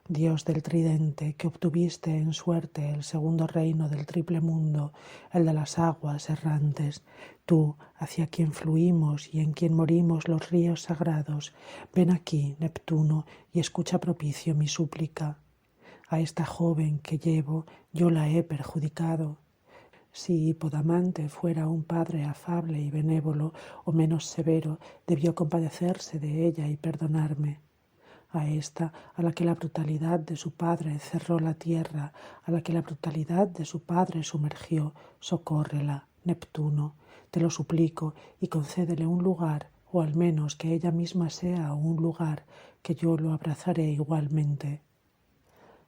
Dios del tridente, que obtuviste en suerte el segundo reino del triple mundo, el de las aguas errantes, tú, hacia quien fluimos y en quien morimos los ríos sagrados, ven aquí, Neptuno, y escucha propicio mi súplica. A esta joven que llevo yo la he perjudicado. Si Hipodamante fuera un padre afable y benévolo o menos severo, debió compadecerse de ella y perdonarme. A esta, a la que la brutalidad de su padre cerró la tierra, a la que la brutalidad de su padre sumergió, socórrela, Neptuno, te lo suplico, y concédele un lugar, o al menos que ella misma sea un lugar, que yo lo abrazaré igualmente.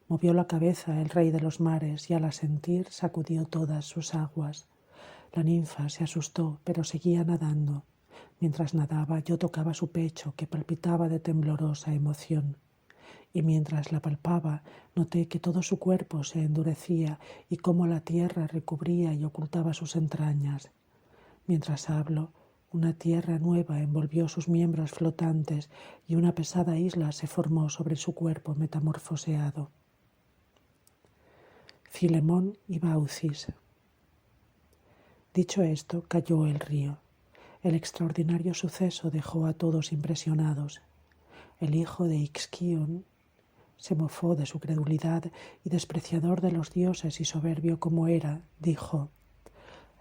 Movió la cabeza el rey de los mares y al asentir sacudió todas sus aguas. La ninfa se asustó, pero seguía nadando. Mientras nadaba yo tocaba su pecho, que palpitaba de temblorosa emoción. Y mientras la palpaba, noté que todo su cuerpo se endurecía y cómo la tierra recubría y ocultaba sus entrañas. Mientras hablo, una tierra nueva envolvió sus miembros flotantes y una pesada isla se formó sobre su cuerpo metamorfoseado. Filemón y Baucis. Dicho esto, cayó el río. El extraordinario suceso dejó a todos impresionados. El hijo de Ixquión se mofó de su credulidad y, despreciador de los dioses y soberbio como era, dijo: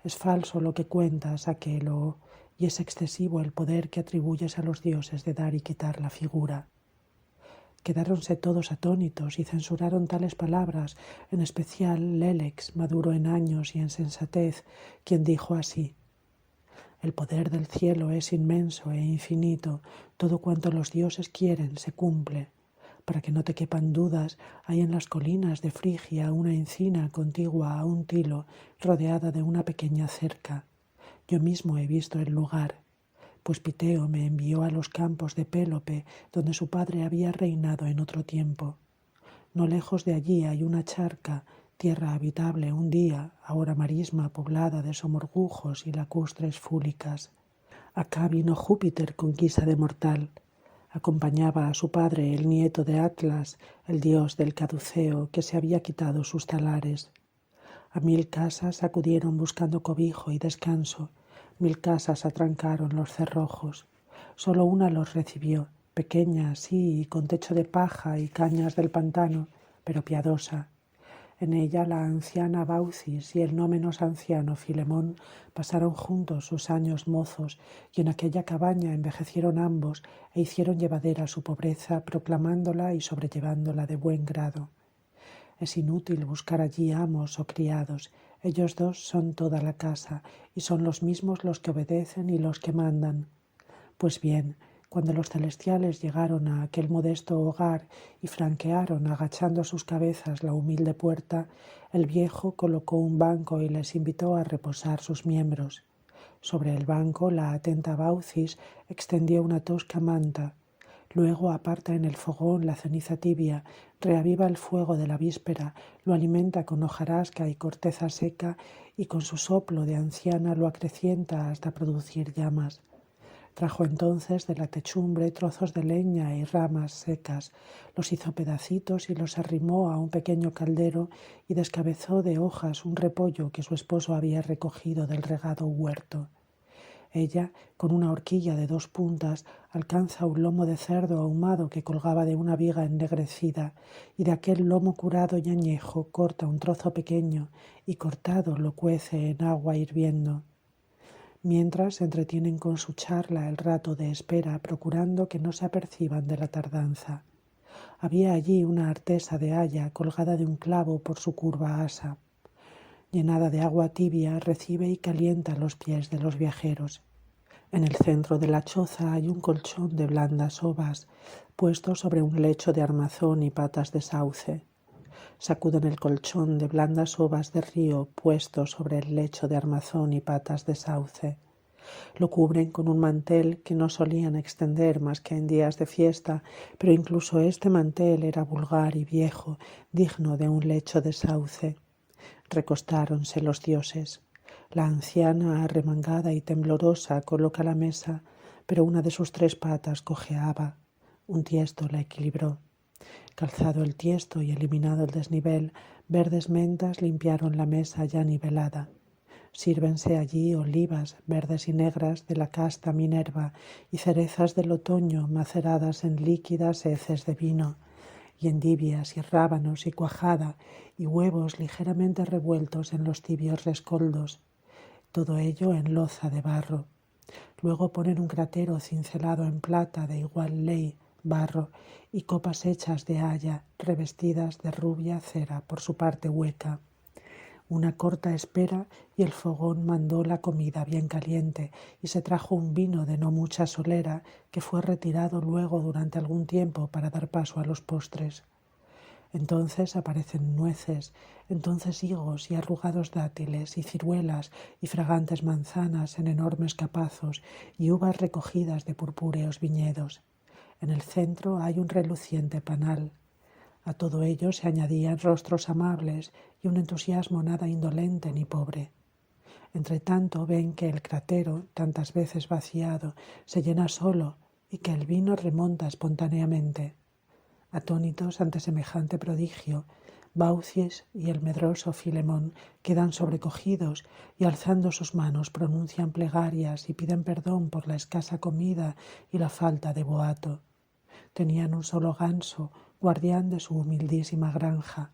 Es falso lo que cuentas, Aquelo, y es excesivo el poder que atribuyes a los dioses de dar y quitar la figura. Quedáronse todos atónitos y censuraron tales palabras, en especial Lélex, maduro en años y en sensatez, quien dijo así: el poder del cielo es inmenso e infinito, todo cuanto los dioses quieren se cumple. Para que no te quepan dudas, hay en las colinas de Frigia una encina contigua a un tilo, rodeada de una pequeña cerca. Yo mismo he visto el lugar, pues Piteo me envió a los campos de Pélope, donde su padre había reinado en otro tiempo. No lejos de allí hay una charca, tierra habitable un día, ahora marisma poblada de somorgujos y lacustres fúlicas. Acá vino Júpiter con guisa de mortal. Acompañaba a su padre el nieto de Atlas, el dios del caduceo, que se había quitado sus talares. A 1000 casas acudieron buscando cobijo y descanso. 1000 casas atrancaron los cerrojos. Solo una los recibió, pequeña, sí, y con techo de paja y cañas del pantano, pero piadosa. En ella la anciana Baucis y el no menos anciano Filemón pasaron juntos sus años mozos, y en aquella cabaña envejecieron ambos e hicieron llevadera su pobreza, proclamándola y sobrellevándola de buen grado. Es inútil buscar allí amos o criados, ellos dos son toda la casa, y son los mismos los que obedecen y los que mandan. Pues bien, cuando los celestiales llegaron a aquel modesto hogar y franquearon, agachando sus cabezas, la humilde puerta, el viejo colocó un banco y les invitó a reposar sus miembros. Sobre el banco la atenta Baucis extendió una tosca manta. Luego aparta en el fogón la ceniza tibia, reaviva el fuego de la víspera, lo alimenta con hojarasca y corteza seca y con su soplo de anciana lo acrecienta hasta producir llamas. Trajo entonces de la techumbre trozos de leña y ramas secas, los hizo pedacitos y los arrimó a un pequeño caldero y descabezó de hojas un repollo que su esposo había recogido del regado huerto. Ella, con una horquilla de 2 puntas, alcanza un lomo de cerdo ahumado que colgaba de una viga ennegrecida, y de aquel lomo curado y añejo corta un trozo pequeño y cortado lo cuece en agua hirviendo. Mientras se entretienen con su charla el rato de espera, procurando que no se aperciban de la tardanza. Había allí una artesa de haya colgada de un clavo por su curva asa. Llenada de agua tibia, recibe y calienta los pies de los viajeros. En el centro de la choza hay un colchón de blandas ovas, puesto sobre un lecho de armazón y patas de sauce. Sacuden el colchón de blandas ovas de río puesto sobre el lecho de armazón y patas de sauce. Lo cubren con un mantel que no solían extender más que en días de fiesta, pero incluso este mantel era vulgar y viejo, digno de un lecho de sauce. Recostáronse los dioses. La anciana, arremangada y temblorosa, coloca la mesa, pero una de sus 3 patas cojeaba. Un tiesto la equilibró. Calzado el tiesto y eliminado el desnivel, verdes mentas limpiaron la mesa ya nivelada. Sírvense allí olivas verdes y negras de la casta Minerva y cerezas del otoño maceradas en líquidas heces de vino, y endivias y rábanos y cuajada y huevos ligeramente revueltos en los tibios rescoldos. Todo ello en loza de barro. Luego ponen un cratero cincelado en plata de igual ley, barro, y copas hechas de haya, revestidas de rubia cera por su parte hueca. Una corta espera y el fogón mandó la comida bien caliente y se trajo un vino de no mucha solera que fue retirado luego durante algún tiempo para dar paso a los postres. Entonces aparecen nueces, entonces higos y arrugados dátiles y ciruelas y fragantes manzanas en enormes capazos y uvas recogidas de purpúreos viñedos. En el centro hay un reluciente panal. A todo ello se añadían rostros amables y un entusiasmo nada indolente ni pobre. Entretanto ven que el cratero, tantas veces vaciado, se llena solo y que el vino remonta espontáneamente. Atónitos ante semejante prodigio, Baucis y el medroso Filemón quedan sobrecogidos y alzando sus manos pronuncian plegarias y piden perdón por la escasa comida y la falta de boato. Tenían un solo ganso, guardián de su humildísima granja.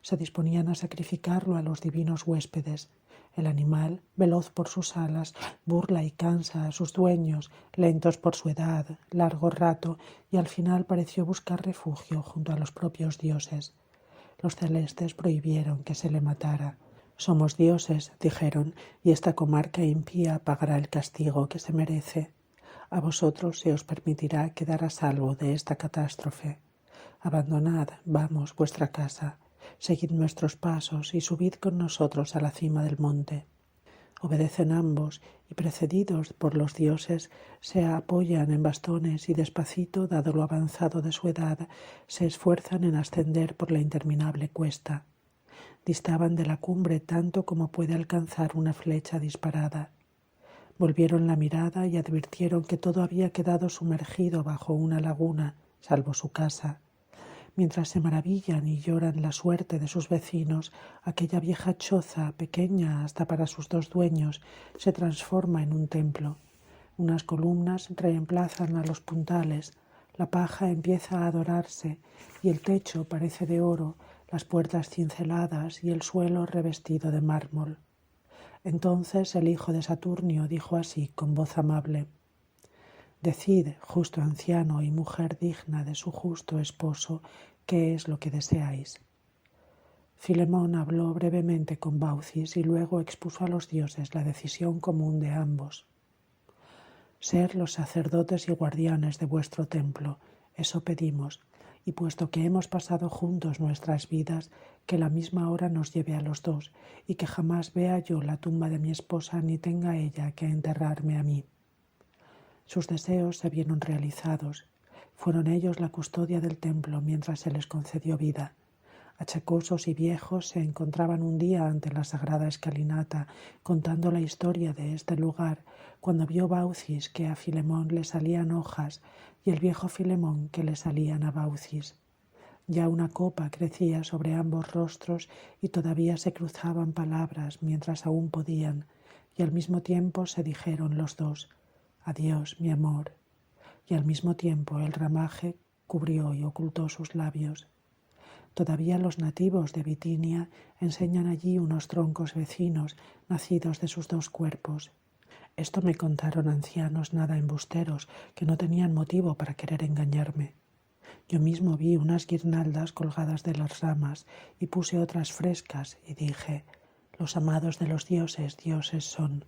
se disponían a sacrificarlo a los divinos huéspedes. El animal, veloz por sus alas, burla y cansa a sus dueños, lentos por su edad, largo rato, y al final pareció buscar refugio junto a los propios dioses. Los celestes prohibieron que se le matara. «Somos dioses», dijeron, «y esta comarca impía pagará el castigo que se merece. A vosotros se os permitirá quedar a salvo de esta catástrofe. Abandonad, vamos, vuestra casa, seguid nuestros pasos y subid con nosotros a la cima del monte». Obedecen ambos y, precedidos por los dioses, se apoyan en bastones y despacito, dado lo avanzado de su edad, se esfuerzan en ascender por la interminable cuesta. Distaban de la cumbre tanto como puede alcanzar una flecha disparada. Volvieron la mirada y advirtieron que todo había quedado sumergido bajo una laguna, salvo su casa. Mientras se maravillan y lloran la suerte de sus vecinos, aquella vieja choza, pequeña hasta para sus dos dueños, se transforma en un templo. Unas columnas reemplazan a los puntales, la paja empieza a adorarse y el techo parece de oro, las puertas cinceladas y el suelo revestido de mármol. Entonces el hijo de Saturnio dijo así con voz amable: «Decid, justo anciano y mujer digna de su justo esposo, ¿qué es lo que deseáis?». Filemón habló brevemente con Baucis y luego expuso a los dioses la decisión común de ambos. «Ser los sacerdotes y guardianes de vuestro templo, eso pedimos, y puesto que hemos pasado juntos nuestras vidas, que la misma hora nos lleve a los dos, y que jamás vea yo la tumba de mi esposa ni tenga ella que enterrarme a mí». Sus deseos se vieron realizados. Fueron ellos la custodia del templo mientras se les concedió vida. Achacosos y viejos se encontraban un día ante la sagrada escalinata contando la historia de este lugar, cuando vio Baucis que a Filemón le salían hojas y el viejo Filemón que le salían a Baucis. Ya una copa crecía sobre ambos rostros y todavía se cruzaban palabras mientras aún podían, y al mismo tiempo se dijeron los dos: «Adiós, mi amor», y al mismo tiempo el ramaje cubrió y ocultó sus labios. Todavía los nativos de Bitinia enseñan allí unos troncos vecinos nacidos de sus dos cuerpos. Esto me contaron ancianos nada embusteros que no tenían motivo para querer engañarme. Yo mismo vi unas guirnaldas colgadas de las ramas y puse otras frescas y dije: «Los amados de los dioses, dioses son.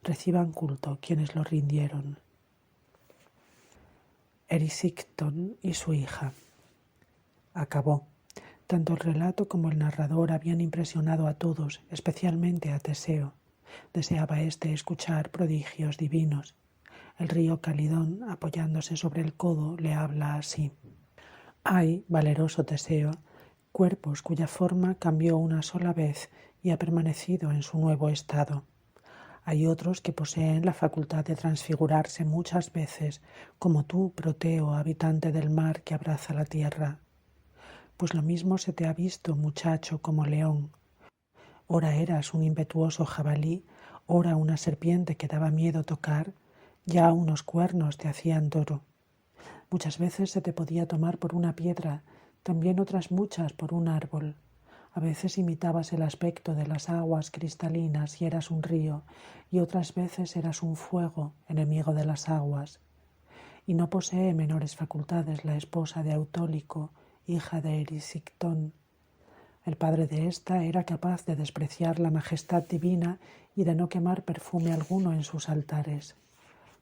Reciban culto quienes lo rindieron». Erisicton y su hija. Acabó. Tanto el relato como el narrador habían impresionado a todos, especialmente a Teseo. Deseaba éste escuchar prodigios divinos. El río Calidón, apoyándose sobre el codo, le habla así: «Hay, valeroso Teseo, cuerpos cuya forma cambió una sola vez y ha permanecido en su nuevo estado. Hay otros que poseen la facultad de transfigurarse muchas veces, como tú, Proteo, habitante del mar que abraza la tierra. Pues lo mismo se te ha visto, muchacho, como león. Ora eras un impetuoso jabalí, ora una serpiente que daba miedo tocar, ya unos cuernos te hacían toro. Muchas veces se te podía tomar por una piedra, también otras muchas por un árbol. A veces imitabas el aspecto de las aguas cristalinas y eras un río, y otras veces eras un fuego, enemigo de las aguas. Y no posee menores facultades la esposa de Autólico, hija de Erisictón. El padre de ésta era capaz de despreciar la majestad divina y de no quemar perfume alguno en sus altares.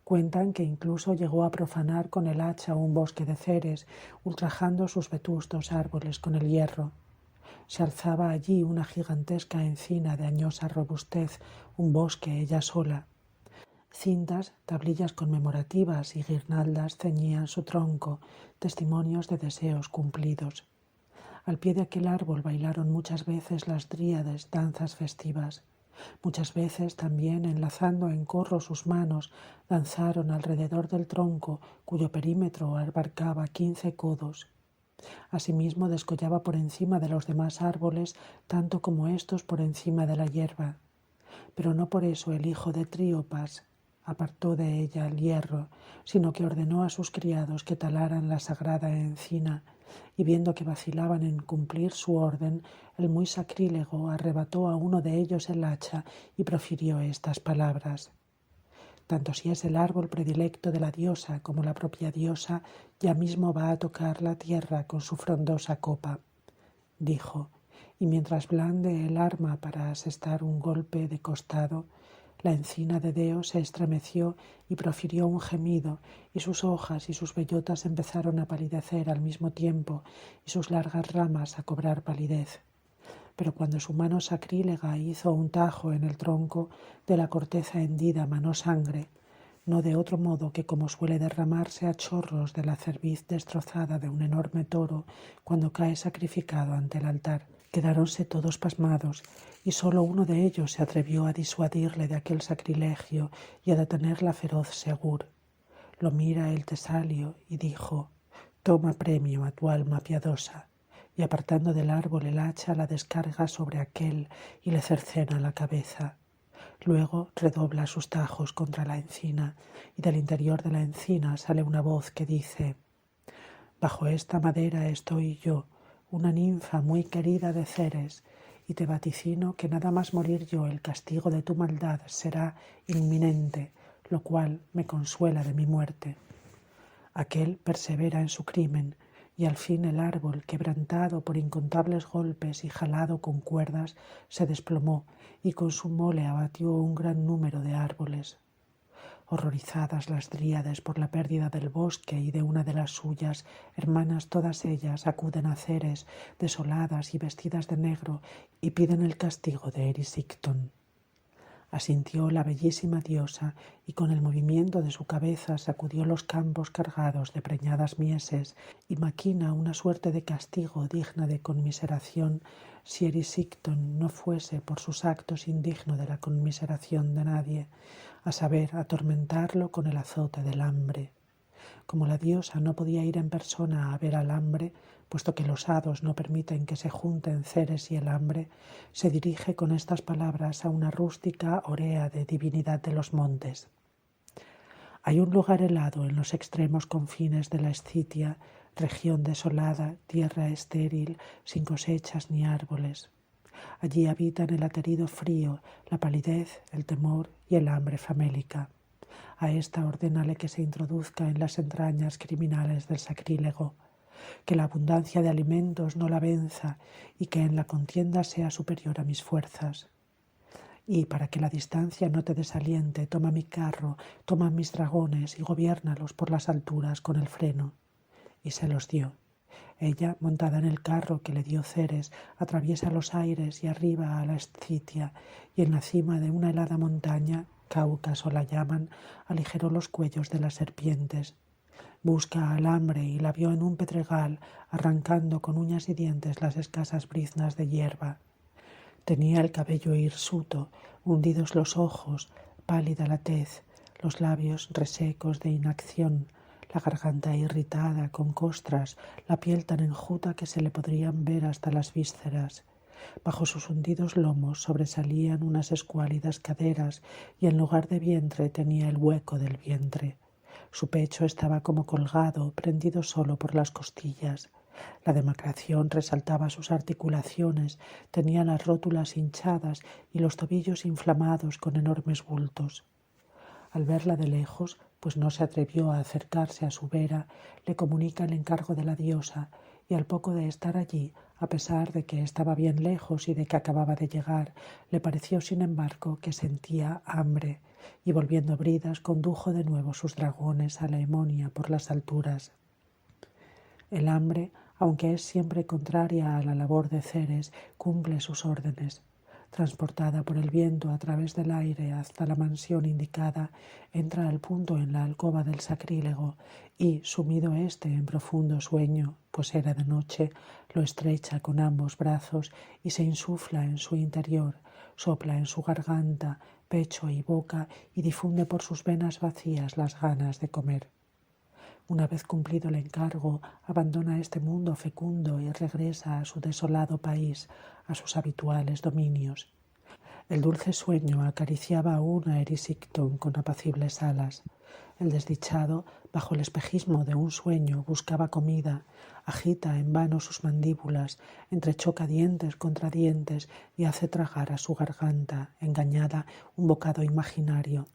Cuentan que incluso llegó a profanar con el hacha un bosque de Ceres, ultrajando sus vetustos árboles con el hierro. Se alzaba allí una gigantesca encina de añosa robustez, un bosque ella sola. Cintas, tablillas conmemorativas y guirnaldas ceñían su tronco, testimonios de deseos cumplidos. Al pie de aquel árbol bailaron muchas veces las dríades danzas festivas. Muchas veces también, enlazando en corro sus manos, danzaron alrededor del tronco, cuyo perímetro abarcaba 15 codos. Asimismo descollaba por encima de los demás árboles, tanto como éstos por encima de la hierba. Pero no por eso el hijo de Tríopas, apartó de ella el hierro, sino que ordenó a sus criados que talaran la sagrada encina, y viendo que vacilaban en cumplir su orden, el muy sacrílego arrebató a uno de ellos el hacha y profirió estas palabras: tanto si es el árbol predilecto de la diosa como la propia diosa, ya mismo va a tocar la tierra con su frondosa copa, dijo, y mientras blande el arma para asestar un golpe de costado, la encina de Deo se estremeció y profirió un gemido, y sus hojas y sus bellotas empezaron a palidecer al mismo tiempo, y sus largas ramas a cobrar palidez. Pero cuando su mano sacrílega hizo un tajo en el tronco, de la corteza hendida manó sangre, no de otro modo que como suele derramarse a chorros de la cerviz destrozada de un enorme toro cuando cae sacrificado ante el altar. Quedáronse todos pasmados, y solo uno de ellos se atrevió a disuadirle de aquel sacrilegio y a detener la feroz Segur. Lo mira el Tesalio y dijo: «Toma premio a tu alma piadosa», y apartando del árbol el hacha la descarga sobre aquel y le cercena la cabeza. Luego redobla sus tajos contra la encina, y del interior de la encina sale una voz que dice: «Bajo esta madera estoy yo, una ninfa muy querida de Ceres, y te vaticino que nada más morir yo el castigo de tu maldad será inminente, lo cual me consuela de mi muerte». Aquel persevera en su crimen, y al fin el árbol, quebrantado por incontables golpes y jalado con cuerdas, se desplomó y con su mole abatió un gran número de árboles. Horrorizadas las dríades por la pérdida del bosque y de una de las suyas, hermanas todas ellas acuden a Ceres, desoladas y vestidas de negro, y piden el castigo de Erisicton. Asintió la bellísima diosa y con el movimiento de su cabeza sacudió los campos cargados de preñadas mieses y maquina una suerte de castigo digna de conmiseración si Erisicton no fuese por sus actos indigno de la conmiseración de nadie, a saber, atormentarlo con el azote del hambre. Como la diosa no podía ir en persona a ver al hambre, puesto que los hados no permiten que se junten Ceres y el hambre, se dirige con estas palabras a una rústica orea de divinidad de los montes. Hay un lugar helado en los extremos confines de la Escitia, región desolada, tierra estéril, sin cosechas ni árboles. Allí habitan el aterido frío, la palidez, el temor y el hambre famélica. A esta ordénale que se introduzca en las entrañas criminales del sacrílego, que la abundancia de alimentos no la venza y que en la contienda sea superior a mis fuerzas. Y para que la distancia no te desaliente, toma mi carro, toma mis dragones y gobiérnalos por las alturas con el freno. Y se los dio. Ella, montada en el carro que le dio Ceres, atraviesa los aires y arriba a la Escitia, y en la cima de una helada montaña, Cáucaso la llaman, aligeró los cuellos de las serpientes. Busca al hambre y la vio en un pedregal, arrancando con uñas y dientes las escasas briznas de hierba. Tenía el cabello hirsuto, hundidos los ojos, pálida la tez, los labios resecos de inacción, la garganta irritada con costras, la piel tan enjuta que se le podrían ver hasta las vísceras. Bajo sus hundidos lomos sobresalían unas escuálidas caderas y en lugar de vientre tenía el hueco del vientre. Su pecho estaba como colgado, prendido solo por las costillas. La demacración resaltaba sus articulaciones, tenía las rótulas hinchadas y los tobillos inflamados con enormes bultos. Al verla de lejos, pues no se atrevió a acercarse a su vera, le comunica el encargo de la diosa, y al poco de estar allí, a pesar de que estaba bien lejos y de que acababa de llegar, le pareció sin embargo que sentía hambre, y volviendo bridas condujo de nuevo sus dragones a la Emonia por las alturas. El hambre, aunque es siempre contraria a la labor de Ceres, cumple sus órdenes. Transportada por el viento a través del aire hasta la mansión indicada, entra al punto en la alcoba del sacrílego y, sumido éste en profundo sueño, pues era de noche, lo estrecha con ambos brazos y se insufla en su interior, sopla en su garganta, pecho y boca y difunde por sus venas vacías las ganas de comer. Una vez cumplido el encargo, abandona este mundo fecundo y regresa a su desolado país, a sus habituales dominios. El dulce sueño acariciaba aún a Erisicton con apacibles alas. El desdichado, bajo el espejismo de un sueño, buscaba comida, agita en vano sus mandíbulas, entrechoca dientes contra dientes y hace tragar a su garganta, engañada, un bocado imaginario,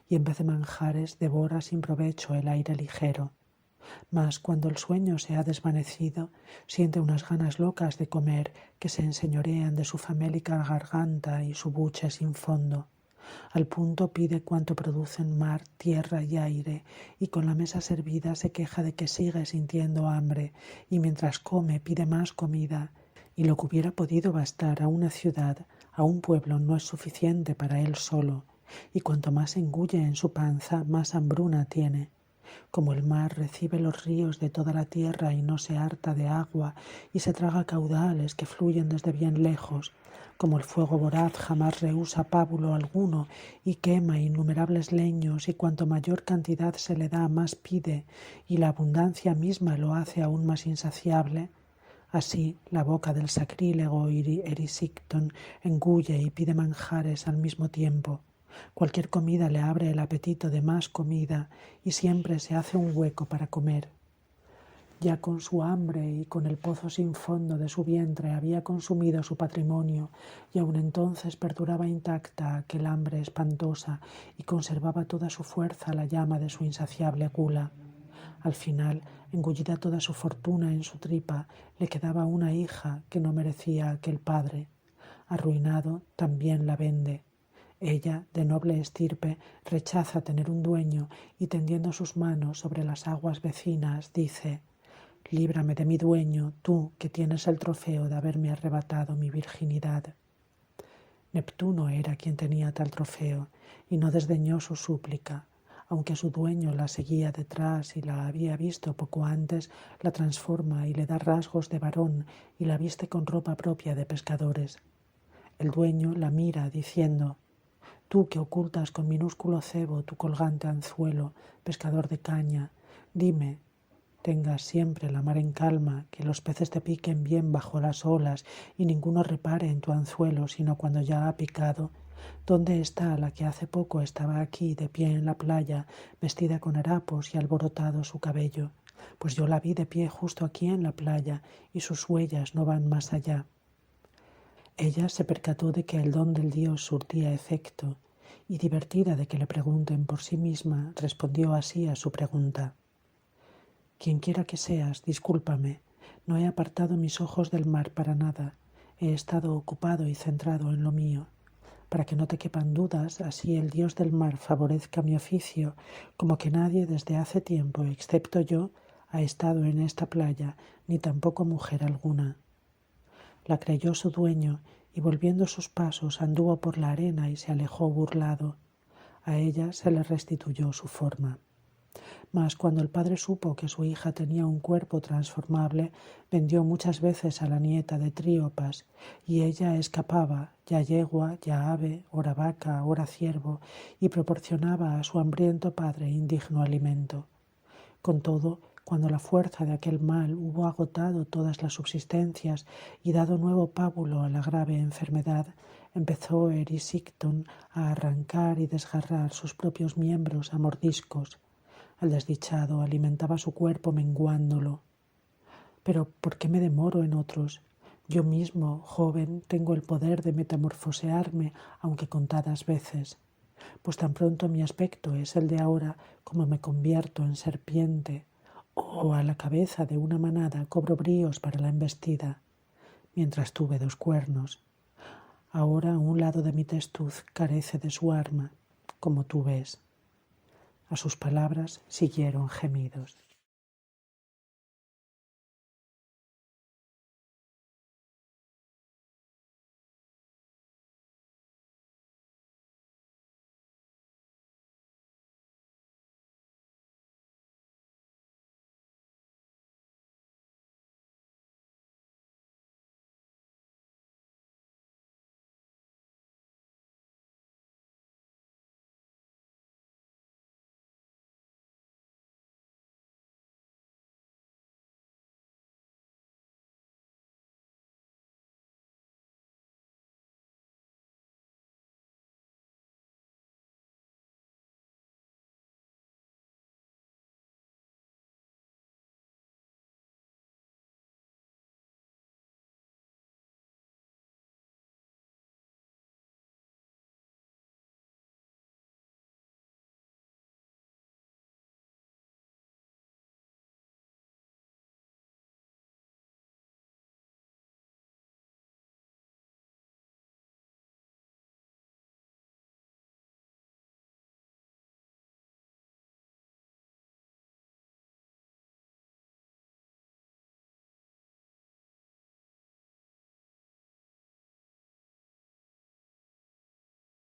y en vez de manjares devora sin provecho el aire ligero. Mas cuando el sueño se ha desvanecido, siente unas ganas locas de comer que se enseñorean de su famélica garganta y su buche sin fondo. Al punto pide cuanto producen mar, tierra y aire, y con la mesa servida se queja de que sigue sintiendo hambre, y mientras come pide más comida, y lo que hubiera podido bastar a una ciudad, a un pueblo no es suficiente para él solo, y cuanto más engulle en su panza, más hambruna tiene. Como el mar recibe los ríos de toda la tierra y no se harta de agua y se traga caudales que fluyen desde bien lejos, como el fuego voraz jamás rehúsa pábulo alguno y quema innumerables leños y cuanto mayor cantidad se le da más pide y la abundancia misma lo hace aún más insaciable, así la boca del sacrílego Erisicton engulle y pide manjares al mismo tiempo. Cualquier comida le abre el apetito de más comida y siempre se hace un hueco para comer. Ya con su hambre y con el pozo sin fondo de su vientre había consumido su patrimonio y aun entonces perduraba intacta aquel hambre espantosa y conservaba toda su fuerza la llama de su insaciable gula. Al final, engullida toda su fortuna en su tripa, le quedaba una hija que no merecía aquel padre. Arruinado, también la vende. Ella, de noble estirpe, rechaza tener un dueño y tendiendo sus manos sobre las aguas vecinas, dice: «Líbrame de mi dueño, tú que tienes el trofeo de haberme arrebatado mi virginidad». Neptuno era quien tenía tal trofeo y no desdeñó su súplica. Aunque su dueño la seguía detrás y la había visto poco antes, la transforma y le da rasgos de varón y la viste con ropa propia de pescadores. El dueño la mira diciendo: «Tú que ocultas con minúsculo cebo tu colgante anzuelo, pescador de caña, dime, tengas siempre la mar en calma, que los peces te piquen bien bajo las olas y ninguno repare en tu anzuelo sino cuando ya ha picado. ¿Dónde está la que hace poco estaba aquí de pie en la playa, vestida con harapos y alborotado su cabello? Pues yo la vi de pie justo aquí en la playa y sus huellas no van más allá». Ella se percató de que el don del dios surtía efecto y, divertida de que le pregunten por sí misma, respondió así a su pregunta: «Quien quiera que seas, discúlpame, no he apartado mis ojos del mar para nada, he estado ocupado y centrado en lo mío. Para que no te quepan dudas, así el dios del mar favorezca mi oficio, como que nadie desde hace tiempo, excepto yo, ha estado en esta playa, ni tampoco mujer alguna». La creyó su dueño y volviendo sus pasos anduvo por la arena y se alejó burlado. A ella se le restituyó su forma. Mas cuando el padre supo que su hija tenía un cuerpo transformable, vendió muchas veces a la nieta de Tríopas, y ella escapaba, ya yegua, ya ave, ora vaca, ora ciervo, y proporcionaba a su hambriento padre indigno alimento. Con todo, cuando la fuerza de aquel mal hubo agotado todas las subsistencias y dado nuevo pábulo a la grave enfermedad, empezó Erisicton a arrancar y desgarrar sus propios miembros a mordiscos. El desdichado alimentaba su cuerpo menguándolo. «Pero ¿por qué me demoro en otros? Yo mismo, joven, tengo el poder de metamorfosearme, aunque contadas veces. Pues tan pronto mi aspecto es el de ahora como me convierto en serpiente, o a la cabeza de una manada cobro bríos para la embestida, mientras tuve 2 cuernos. Ahora un lado de mi testuz carece de su arma, como tú ves». A sus palabras siguieron gemidos.